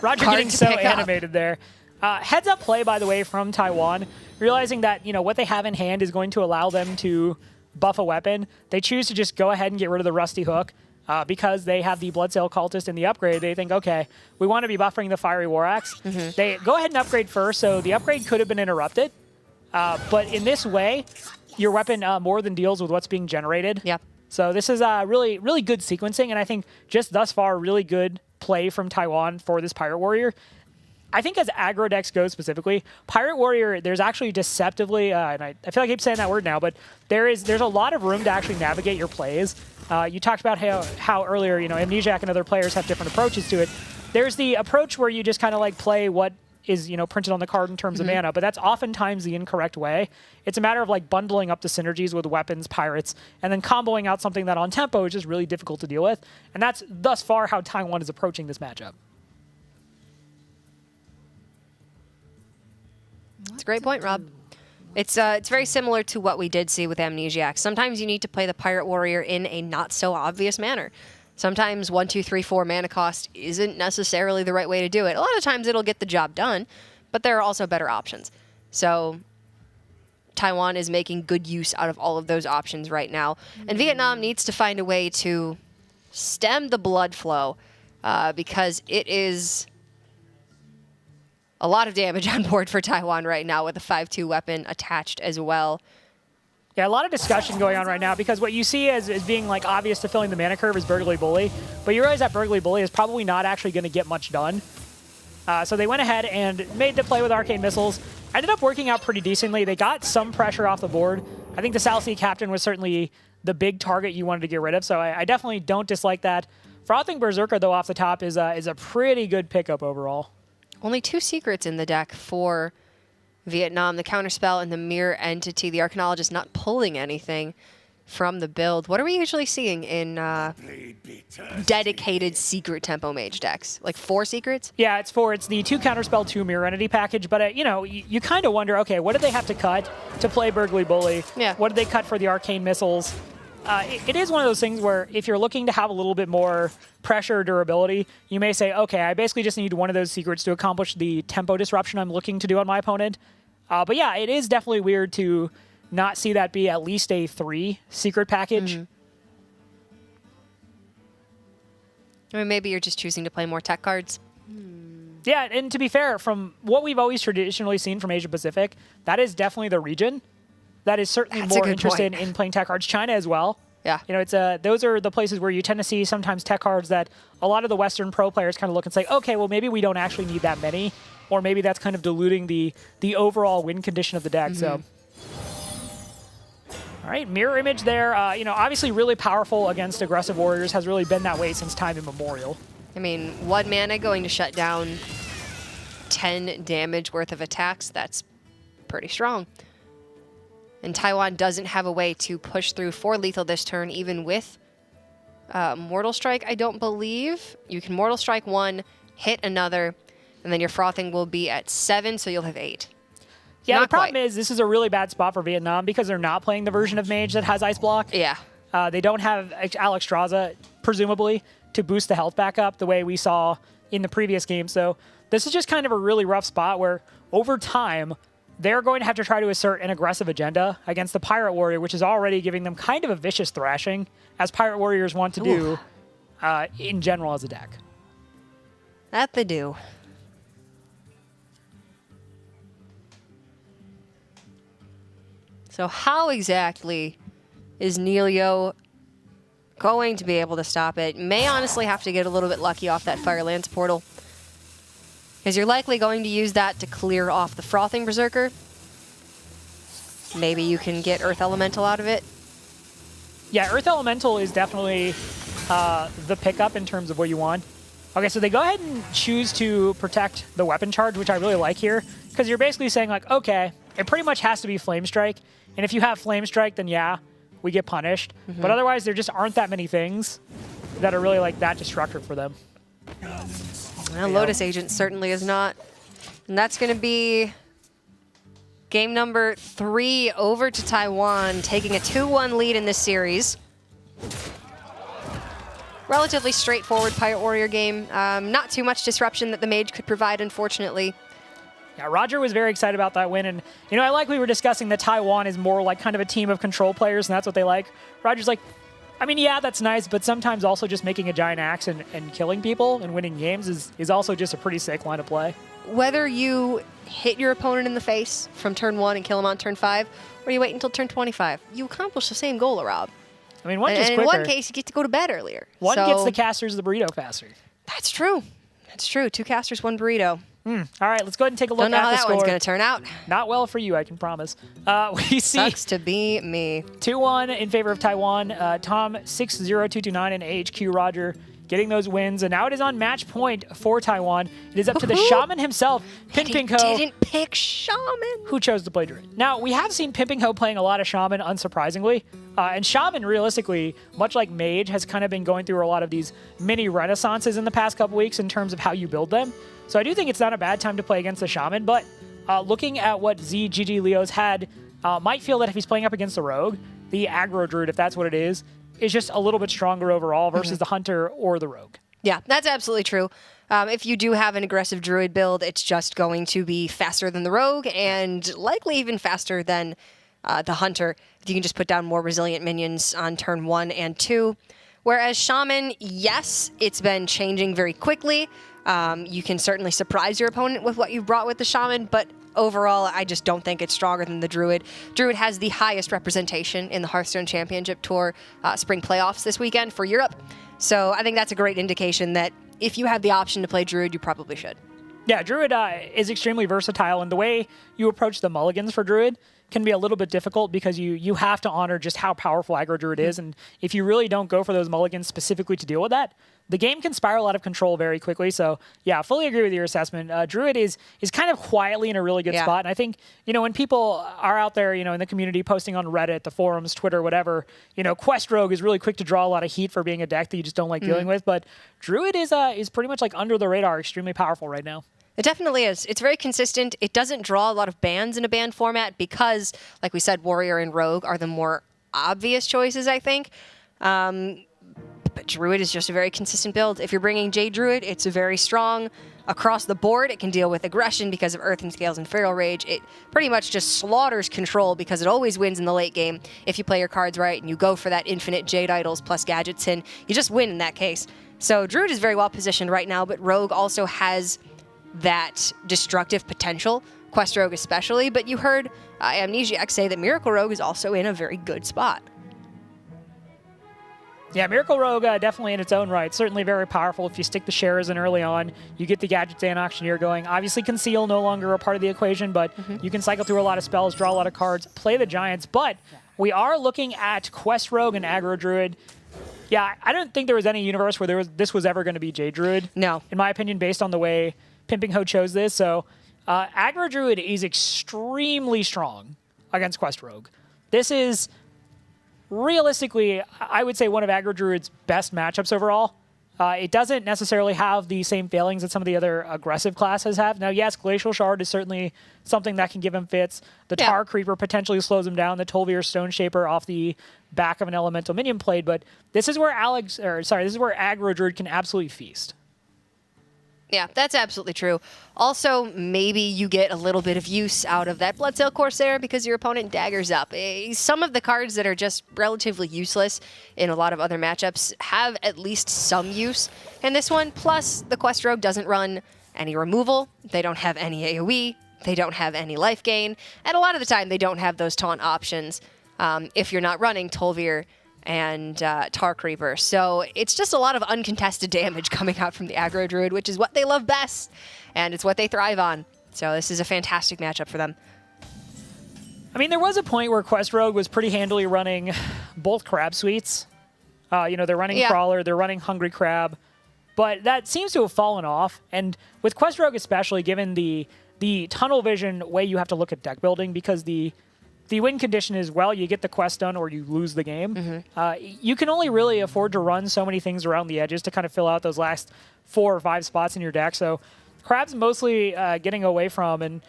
Speaker 1: Roger
Speaker 2: card
Speaker 1: getting
Speaker 2: to
Speaker 1: so
Speaker 2: pick up.
Speaker 1: animated there. Heads up play, by the way, from Taiwan, realizing that, you know, what they have in hand is going to allow them to buff a weapon. They choose to just go ahead and get rid of the Rusty Hook because they have the Bloodsail Cultist in the upgrade. They think, okay, we want to be buffering the Fiery War Axe. They go ahead and upgrade first, so the upgrade could have been interrupted. But in this way, your weapon more than deals with what's being generated.
Speaker 2: Yep.
Speaker 1: So this is really, really good sequencing, and I think just thus far, really good play from Taiwan for this Pirate Warrior. I think as aggro decks go specifically, Pirate Warrior, there's actually deceptively, and I feel like I keep saying that word now, but there's a lot of room to actually navigate your plays. You talked about how earlier, you know, Amnesiac and other players have different approaches to it. There's the approach where you just kind of like play what is, you know, printed on the card in terms of mana, but that's oftentimes the incorrect way. It's a matter of like bundling up the synergies with weapons, pirates, and then comboing out something that on tempo is just really difficult to deal with. And that's thus far how Taiwan is approaching this matchup.
Speaker 2: It's a great point, Rob. It's very similar to what we did see with Amnesiac. Sometimes you need to play the Pirate Warrior in a not so obvious manner. Sometimes 1, 2, 3, 4 mana cost isn't necessarily the right way to do it. A lot of times it'll get the job done, but there are also better options. So Taiwan is making good use out of all of those options right now. And Vietnam needs to find a way to stem the blood flow because it is a lot of damage on board for Taiwan right now with a 5/2 weapon attached as well.
Speaker 1: Yeah, a lot of discussion going on right now because what you see as being like obvious to filling the mana curve is Burgly Bully, but you realize that Burgly Bully is probably not actually going to get much done. So they went ahead and made the play with Arcane Missiles. Ended up working out pretty decently. They got some pressure off the board. I think the South Sea Captain was certainly the big target you wanted to get rid of, so I definitely don't dislike that. Frothing Berserker, though, off the top is a pretty good pickup overall.
Speaker 2: Only 2 secrets in the deck for Vietnam, the Counterspell and the Mirror Entity. The Arcanologist not pulling anything from the build. What are we usually seeing in dedicated secret tempo mage decks? Like 4 secrets?
Speaker 1: Yeah, it's 4. It's the 2 Counterspell, 2 Mirror Entity package, but you kind of wonder, okay, what did they have to cut to play Burgly Bully?
Speaker 2: Yeah.
Speaker 1: What did they cut for the Arcane Missiles? It is one of those things where if you're looking to have a little bit more pressure or durability, you may say, okay, I basically just need one of those secrets to accomplish the tempo disruption I'm looking to do on my opponent. But yeah, it is definitely weird to not see that be at least a 3 secret package.
Speaker 2: Mm-hmm. I mean, maybe you're just choosing to play more tech cards.
Speaker 1: Yeah, and to be fair, from what we've always traditionally seen from Asia Pacific, that is definitely the region that is certainly
Speaker 2: That's a
Speaker 1: more
Speaker 2: good
Speaker 1: interested
Speaker 2: point.
Speaker 1: in playing tech cards. China as well.
Speaker 2: Yeah.
Speaker 1: It's those are the places where you tend to see sometimes tech cards that a lot of the Western pro players kind of look and say, okay, well maybe we don't actually need that many, or maybe that's kind of diluting the overall win condition of the deck. So, all right, Mirror Image there. Obviously really powerful against aggressive warriors. Has really been that way since time immemorial.
Speaker 2: I mean, 1 mana going to shut down 10 damage worth of attacks. That's pretty strong. And Taiwan doesn't have a way to push through 4 lethal this turn, even with Mortal Strike, I don't believe. You can Mortal Strike 1, hit another, and then your Frothing will be at 7, so you'll have 8.
Speaker 1: Yeah,
Speaker 2: Not
Speaker 1: the problem
Speaker 2: quite.
Speaker 1: is this is a really bad spot for Vietnam because they're not playing the version of Mage that has Ice Block.
Speaker 2: Yeah.
Speaker 1: They don't have Alexstrasza, presumably, to boost the health back up the way we saw in the previous game. So this is just kind of a really rough spot where, over time, they're going to have to try to assert an aggressive agenda against the Pirate Warrior, which is already giving them kind of a vicious thrashing, as Pirate Warriors want to do in general as a deck.
Speaker 2: That they do. So how exactly is Neilio going to be able to stop it? May honestly have to get a little bit lucky off that Firelance portal, because you're likely going to use that to clear off the Frothing Berserker. Maybe you can get Earth Elemental out of it.
Speaker 1: Yeah, Earth Elemental is definitely the pickup in terms of what you want. Okay, so they go ahead and choose to protect the weapon charge, which I really like here, because you're basically saying, like, okay, it pretty much has to be Flame Strike, and if you have Flame Strike, then yeah, we get punished. But otherwise, there just aren't that many things that are really, like, that destructive for them.
Speaker 2: Well, Lotus Agent certainly is not. And that's going to be game number 3 over to Taiwan, taking a 2-1 lead in this series. Relatively straightforward Pirate Warrior game. Not too much disruption that the Mage could provide, unfortunately.
Speaker 1: Yeah, Roger was very excited about that win, and I like we were discussing that Taiwan is more like kind of a team of control players, and that's what they like. Roger's like, I mean, yeah, that's nice, but sometimes also just making a giant axe and killing people and winning games is also just a pretty sick line of play.
Speaker 2: Whether you hit your opponent in the face from turn 1 and kill him on turn 5, or you wait until turn 25, you accomplish the same goal, Rob.
Speaker 1: I mean, one just
Speaker 2: And in
Speaker 1: quicker.
Speaker 2: one case, you get to go to bed earlier.
Speaker 1: One
Speaker 2: So-
Speaker 1: gets the casters the burrito faster.
Speaker 2: That's true. That's true. 2 casters, 1 burrito.
Speaker 1: All right, let's go ahead and take a look
Speaker 2: Don't know
Speaker 1: at
Speaker 2: how
Speaker 1: the
Speaker 2: that
Speaker 1: score.
Speaker 2: one's going to turn out.
Speaker 1: Not well for you, I can promise. We see
Speaker 2: Sucks to be me.
Speaker 1: 2-1 in favor of Taiwan. Tom 60229 and AHQ Roger getting those wins, and now it is on match point for Taiwan. It is up to the shaman himself, Pimping Ho,
Speaker 2: Didn't pick Shaman.
Speaker 1: who chose to play Druid. Now, we have seen Pimping Ho playing a lot of Shaman, unsurprisingly. And Shaman, realistically, much like Mage, has kind of been going through a lot of these mini renaissances in the past couple weeks in terms of how you build them. So I do think it's not a bad time to play against the Shaman, but looking at what ZGG Leo's had, might feel that if he's playing up against the Rogue, the aggro Druid, if that's what it is just a little bit stronger overall versus the Hunter or the Rogue.
Speaker 2: Yeah, that's absolutely true. If you do have an aggressive Druid build, it's just going to be faster than the Rogue and likely even faster than the Hunter. You can just put down more resilient minions on turn 1 and 2. Whereas Shaman, yes, it's been changing very quickly. You can certainly surprise your opponent with what you've brought with the Shaman, but overall, I just don't think it's stronger than the Druid. Druid has the highest representation in the Hearthstone Championship Tour Spring Playoffs this weekend for Europe. So I think that's a great indication that if you have the option to play Druid, you probably should.
Speaker 1: Yeah, Druid is extremely versatile, and the way you approach the mulligans for Druid can be a little bit difficult because you have to honor just how powerful aggro Druid is, and if you really don't go for those mulligans specifically to deal with that, the game can spiral out of control very quickly. So yeah, fully agree with your assessment. Druid is kind of quietly in a really good spot, and I think when people are out there in the community posting on Reddit, the forums, Twitter, whatever, Quest Rogue is really quick to draw a lot of heat for being a deck that you just don't like dealing with, but Druid is pretty much like under the radar, extremely powerful right now.
Speaker 2: It definitely is. It's very consistent. It doesn't draw a lot of bans in a ban format because, like we said, Warrior and Rogue are the more obvious choices, I think. But Druid is just a very consistent build. If you're bringing Jade Druid, it's a very strong across the board. It can deal with aggression because of Earthen Scales and Feral Rage. It pretty much just slaughters control because it always wins in the late game. If you play your cards right and you go for that infinite Jade Idols plus Gadgets in, you just win in that case. So Druid is very well positioned right now, but Rogue also has that destructive potential, Quest Rogue especially, but you heard Amnesiac say that Miracle Rogue is also in a very good spot.
Speaker 1: Yeah, Miracle Rogue definitely in its own right. Certainly very powerful if you stick the shares in early on. You get the Gadgets and Auctioneer going. Obviously Conceal no longer a part of the equation, but you can cycle through a lot of spells, draw a lot of cards, play the Giants, but we are looking at Quest Rogue and Aggro Druid. Yeah, I don't think there was any universe where this was ever going to be Jade Druid.
Speaker 2: No.
Speaker 1: In my opinion, based on the way Pimping Ho chose this. So Aggro Druid is extremely strong against Quest Rogue. This is realistically, I would say, one of Aggro Druid's best matchups overall. It doesn't necessarily have the same failings that some of the other aggressive classes have. Now, yes, Glacial Shard is certainly something that can give him fits. The Tar Creeper potentially slows him down. The Tolvir Stone Shaper off the back of an elemental minion played. But this is where Aggro Druid can absolutely feast.
Speaker 2: Yeah, that's absolutely true. Also, maybe you get a little bit of use out of that Bloodsail Corsair because your opponent daggers up. Some of the cards that are just relatively useless in a lot of other matchups have at least some use in this one. Plus, the Quest Rogue doesn't run any removal. They don't have any AoE. They don't have any life gain. And a lot of the time, they don't have those taunt options if you're not running Tolvir and Tar Creeper. So it's just a lot of uncontested damage coming out from the Aggro Druid, which is what they love best, and it's what they thrive on. So this is a fantastic matchup for them.
Speaker 1: I mean, there was a point where Quest Rogue was pretty handily running both Crab Suites. They're running Crawler, they're running Hungry Crab, but that seems to have fallen off. And with Quest Rogue especially, given the tunnel vision way you have to look at deck building, because the win condition is, well, you get the quest done or you lose the game. You can only really afford to run so many things around the edges to kind of fill out those last 4 or 5 spots in your deck. So Crab's mostly getting away from, and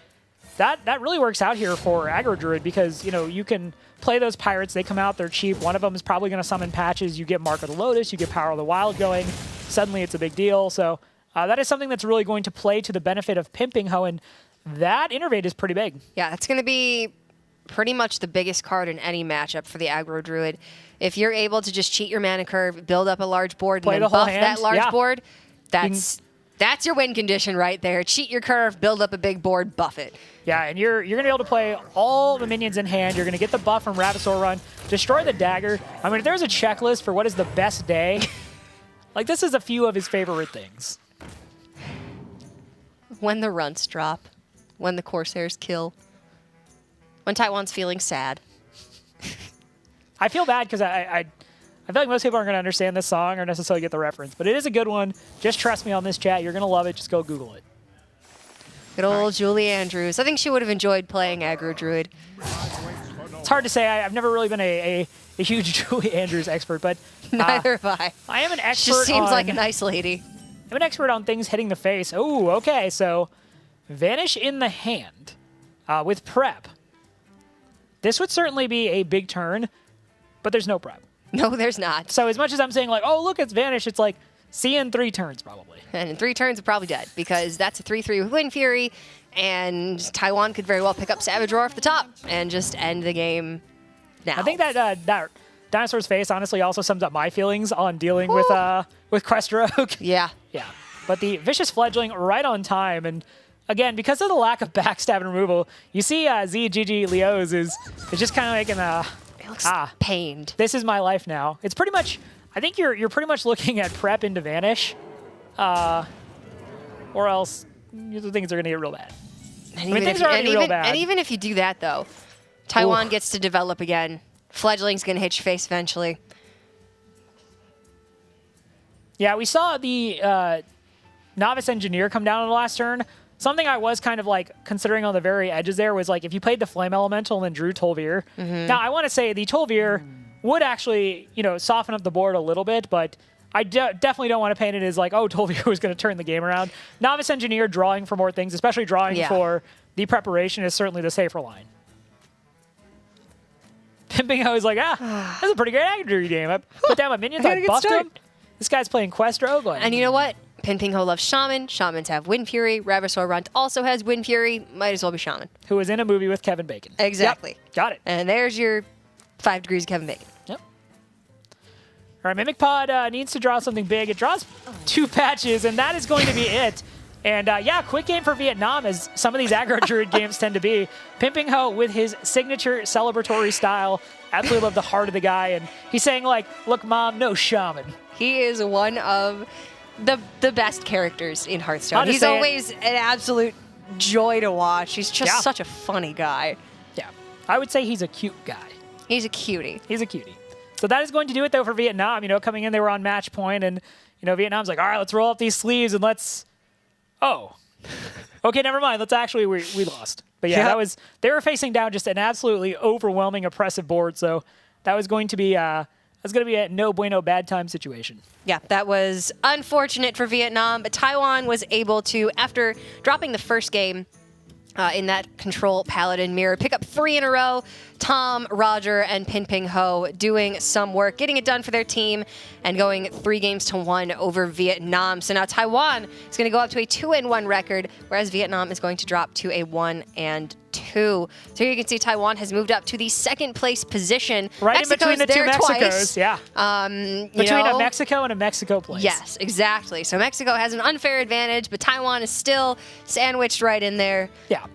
Speaker 1: that really works out here for Aggro Druid because, you can play those Pirates. They come out, they're cheap. One of them is probably going to summon Patches. You get Mark of the Lotus, you get Power of the Wild going. Suddenly it's a big deal. So that is something that's really going to play to the benefit of Pimping Ho, and that innervate is pretty big.
Speaker 2: Yeah, that's going to be pretty much the biggest card in any matchup for the Aggro Druid. If you're able to just cheat your mana curve, build up a large board,
Speaker 1: play
Speaker 2: and then
Speaker 1: the whole
Speaker 2: buff
Speaker 1: hand.
Speaker 2: that large board, that's your win condition right there. Cheat your curve, build up a big board, buff it.
Speaker 1: Yeah, and you're going to be able to play all the minions in hand. You're going to get the buff from Ravasaur Run, destroy the dagger. I mean, if there's a checklist for what is the best day, this is a few of his favorite things.
Speaker 2: When the runts drop, when the Corsairs kill, when Taiwan's feeling sad.
Speaker 1: I feel bad because I feel like most people aren't going to understand this song or necessarily get the reference, but it is a good one. Just trust me on this chat. You're going to love it. Just go Google it.
Speaker 2: Good old Julie Andrews. I think she would have enjoyed playing Aggro Druid.
Speaker 1: It's hard to say. I've never really been a huge Julie Andrews expert, but
Speaker 2: Neither have I.
Speaker 1: I am an expert.
Speaker 2: She seems like a nice lady.
Speaker 1: I'm an expert on things hitting the face. Oh, okay. So Vanish in the hand with prep. This would certainly be a big turn, but there's no prep.
Speaker 2: No, there's not.
Speaker 1: So as much as I'm saying oh, look, it's Vanish, it's see you in 3 turns probably.
Speaker 2: And in 3 turns, we're probably dead because that's a 3/3 with Wind Fury, and Taiwan could very well pick up Savage Roar off the top and just end the game now.
Speaker 1: I think that Dinosaur's Face honestly also sums up my feelings on dealing with Quest Rogue.
Speaker 2: Yeah.
Speaker 1: Yeah. But the Vicious Fledgling right on time, and again, because of the lack of backstab and removal, you see ZGG Leo's is just kind of making
Speaker 2: It looks pained.
Speaker 1: This is my life now. It's pretty much, I think you're pretty much looking at prep into Vanish. Or else things are going to get real bad.
Speaker 2: And
Speaker 1: things are already real bad.
Speaker 2: And even if you do that, though, Taiwan gets to develop again. Fledgling's going to hit your face eventually.
Speaker 1: Yeah, we saw the novice engineer come down on the last turn. Something I was kind of like considering on the very edges there was like if you played the Flame Elemental and then drew Tolvir. Now, I want to say the Tolvir would actually, soften up the board a little bit, but I definitely don't want to paint it as like, oh, Tolvir was going to turn the game around. Novice Engineer drawing for more things, especially drawing for the preparation, is certainly the safer line. Pimping Ho is like, that's a pretty great accuracy game. I put down my minions, I buffed him. This guy's playing Quest Rogue.
Speaker 2: And you know what? Pin Ho loves Shaman. Shamans have Wind Fury. Ravasaur Runt also has Wind Fury. Might as well be Shaman.
Speaker 1: Who was in a movie with Kevin Bacon.
Speaker 2: Exactly.
Speaker 1: Yep. Got it.
Speaker 2: And there's your 5 degrees of Kevin Bacon.
Speaker 1: Yep. All right, Mimic Pod needs to draw something big. It draws 2 patches, and that is going to be it. And quick game for Vietnam, as some of these aggro druid games tend to be. Pimping Ho with his signature celebratory style. Absolutely love the heart of the guy. And he's saying, like, look, Mom, no Shaman.
Speaker 2: He is one of the best characters in Hearthstone. He's always an absolute joy to watch. He's just such a funny guy.
Speaker 1: Yeah. I would say he's a cute guy.
Speaker 2: He's a cutie.
Speaker 1: He's a cutie. So that is going to do it, though, for Vietnam. Coming in, they were on match point, and, Vietnam's like, all right, let's roll up these sleeves, and let's... Oh. Okay, never mind. Let's actually... We lost. But yeah, they were facing down just an absolutely overwhelming, oppressive board, so that was going to be... That's going to be a no bueno bad time situation.
Speaker 2: Yeah, that was unfortunate for Vietnam, but Taiwan was able to, after dropping the first game in that Control Paladin mirror, pick up 3 in a row. Tom, Roger, and Pin Ho doing some work, getting it done for their team, and going 3-1 over Vietnam. So now Taiwan is going to go up to a 2-1 record, whereas Vietnam is going to drop to a 1-2. So here you can see Taiwan has moved up to the 2nd place position.
Speaker 1: Right in between the 2 Mexicos,
Speaker 2: twice.
Speaker 1: yeah. Between a Mexico and a Mexico place.
Speaker 2: Yes, exactly. So Mexico has an unfair advantage, but Taiwan is still sandwiched right in there.
Speaker 1: Yeah.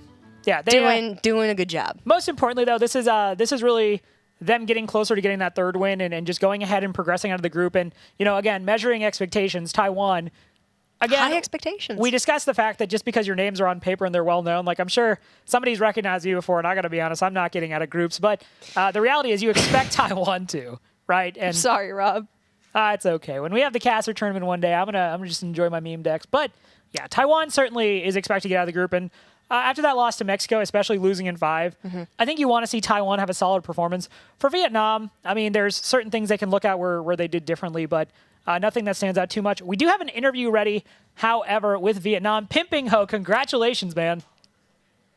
Speaker 1: Yeah, they
Speaker 2: doing a good job.
Speaker 1: Most importantly, though, this is really them getting closer to getting that 3rd win and just going ahead and progressing out of the group. And, again, measuring expectations, Taiwan... Again,
Speaker 2: high expectations.
Speaker 1: We discussed the fact that just because your names are on paper and they're well known, like I'm sure somebody's recognized you before, and I got to be honest, I'm not getting out of groups. But the reality is you expect Taiwan to, right? And
Speaker 2: I'm sorry, Rob.
Speaker 1: It's okay. When we have the caster tournament one day, I'm gonna just enjoy my meme decks. But yeah, Taiwan certainly is expected to get out of the group. And after that loss to Mexico, especially losing in 5, I think you want to see Taiwan have a solid performance. For Vietnam, I mean, there's certain things they can look at where they did differently, but nothing that stands out too much. We do have an interview ready, however, with Vietnam. Pimping Ho, congratulations, man.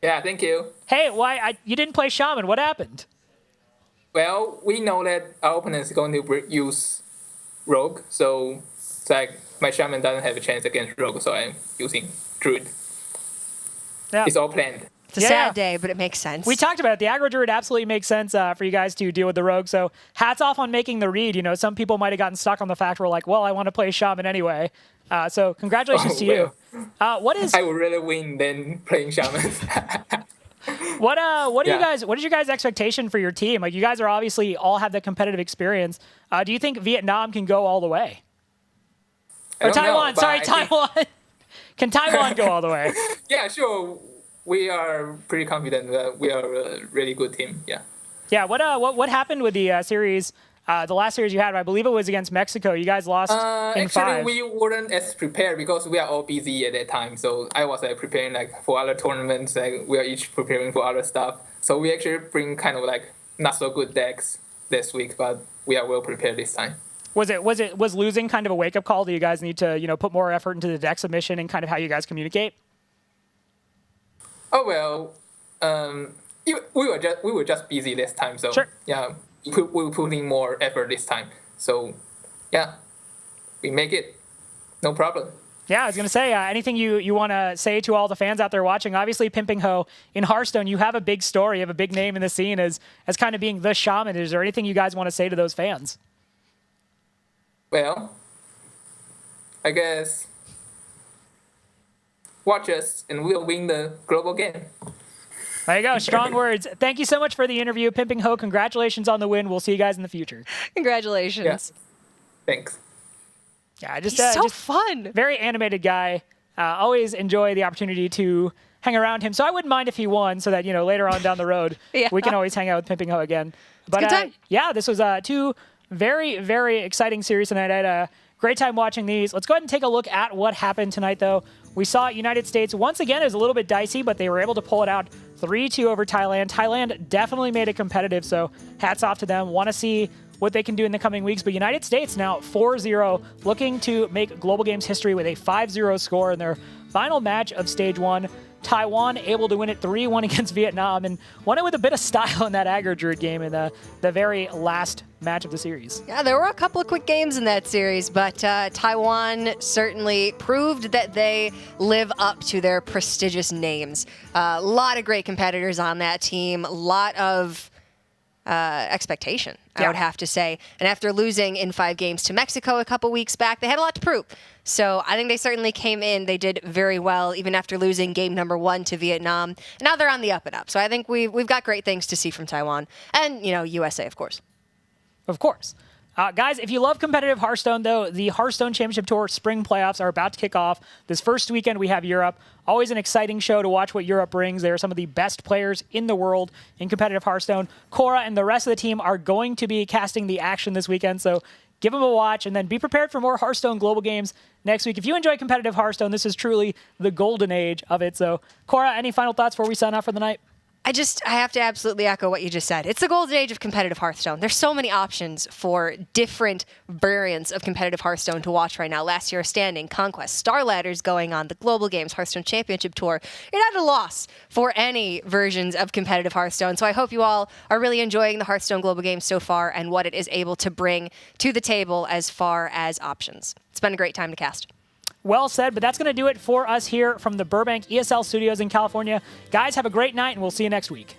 Speaker 4: Yeah, thank you.
Speaker 1: Hey, you didn't play Shaman? What happened?
Speaker 4: Well, we know that our opponent is going to use Rogue, so it's like my Shaman doesn't have a chance against Rogue, so I'm using Druid.
Speaker 1: Yeah.
Speaker 4: It's all planned.
Speaker 2: It's a sad day, but it makes sense.
Speaker 1: We talked about it. The aggro druid absolutely makes sense for you guys to deal with the rogue. So hats off on making the read. Some people might have gotten stuck on the fact where like, well, I want to play Shaman anyway. So congratulations to you. What is?
Speaker 4: I would rather win than playing Shaman.
Speaker 1: What do you guys? What is your guys' expectation for your team? Like you guys are obviously all have that competitive experience. Do you think Vietnam can go all the way? Or Taiwan? Taiwan. Can Taiwan go all the way?
Speaker 4: Yeah, sure. We are pretty confident that we are a really good team. Yeah.
Speaker 1: Yeah. What happened with the series? The last series you had, I believe it was against Mexico. You guys lost in 5.
Speaker 4: Actually, we weren't as prepared because we are all busy at that time. So I was preparing for other tournaments. We are each preparing for other stuff. So we actually bring kind of not so good decks this week, but we are well prepared this time.
Speaker 1: Was losing kind of a wake up call? Do you guys need to put more effort into the deck submission and kind of how you guys communicate?
Speaker 4: Oh well, we were just busy this time. So
Speaker 1: sure.
Speaker 4: Yeah. We were putting more effort this time. So, yeah, we make it. No problem.
Speaker 1: Yeah, I was going to say, anything you want to say to all the fans out there watching? Obviously, Pimping Ho, in Hearthstone, you have a big story, you have a big name in the scene as kind of being the shaman. Is there anything you guys want to say to those fans?
Speaker 4: Well, I guess watch us and we'll win the global game.
Speaker 1: There you go. Strong words. Thank you so much for the interview. Pimping Ho, congratulations on the win. We'll see you guys in the future.
Speaker 2: Congratulations.
Speaker 4: Yeah. Thanks.
Speaker 1: Yeah,
Speaker 2: He's so fun.
Speaker 1: Very animated guy. always enjoy the opportunity to hang around him. So I wouldn't mind if he won, so that later on down the road we can always hang out with Pimping Ho again. But
Speaker 2: good time.
Speaker 1: yeah, this was two very, very exciting series tonight. I had a great time watching these. Let's go ahead and take a look at what happened tonight, though. We saw United States, once again, is a little bit dicey, but they were able to pull it out 3-2 over Thailand. Thailand definitely made it competitive, so hats off to them. Want to see what they can do in the coming weeks. But United States now 4-0, looking to make Global Games history with a 5-0 score in their final match of Stage 1. Taiwan able to win it 3-1 against Vietnam, and won it with a bit of style in that aggro druid game in the very last match of the series.
Speaker 2: Yeah, there were a couple of quick games in that series, but Taiwan certainly proved that they live up to their prestigious names. A lot of great competitors on that team, a lot of expectation, I would have to say. And after losing in 5 games to Mexico a couple weeks back, they had a lot to prove. So I think they certainly came in. They did very well, even after losing game number 1 to Vietnam. And now they're on the up and up. So I think we've got great things to see from Taiwan. And, USA, of course.
Speaker 1: Of course. Guys, if you love competitive Hearthstone, though, the Hearthstone Championship Tour spring playoffs are about to kick off. This first weekend, we have Europe. Always an exciting show to watch what Europe brings. They are some of the best players in the world in competitive Hearthstone. Cora and the rest of the team are going to be casting the action this weekend, so give them a watch, and then be prepared for more Hearthstone Global Games next week. If you enjoy competitive Hearthstone, this is truly the golden age of it. So, Cora, any final thoughts before we sign off for the night?
Speaker 2: I have to absolutely echo what you just said. It's the golden age of competitive Hearthstone. There's so many options for different variants of competitive Hearthstone to watch right now. Last year, Standing, Conquest, Star Ladders going on, the Global Games, Hearthstone Championship Tour. You're not at a loss for any versions of competitive Hearthstone. So I hope you all are really enjoying the Hearthstone Global Games so far and what it is able to bring to the table as far as options. It's been a great time to cast.
Speaker 1: Well said, but that's going to do it for us here from the Burbank ESL studios in California. Guys, have a great night, and we'll see you next week.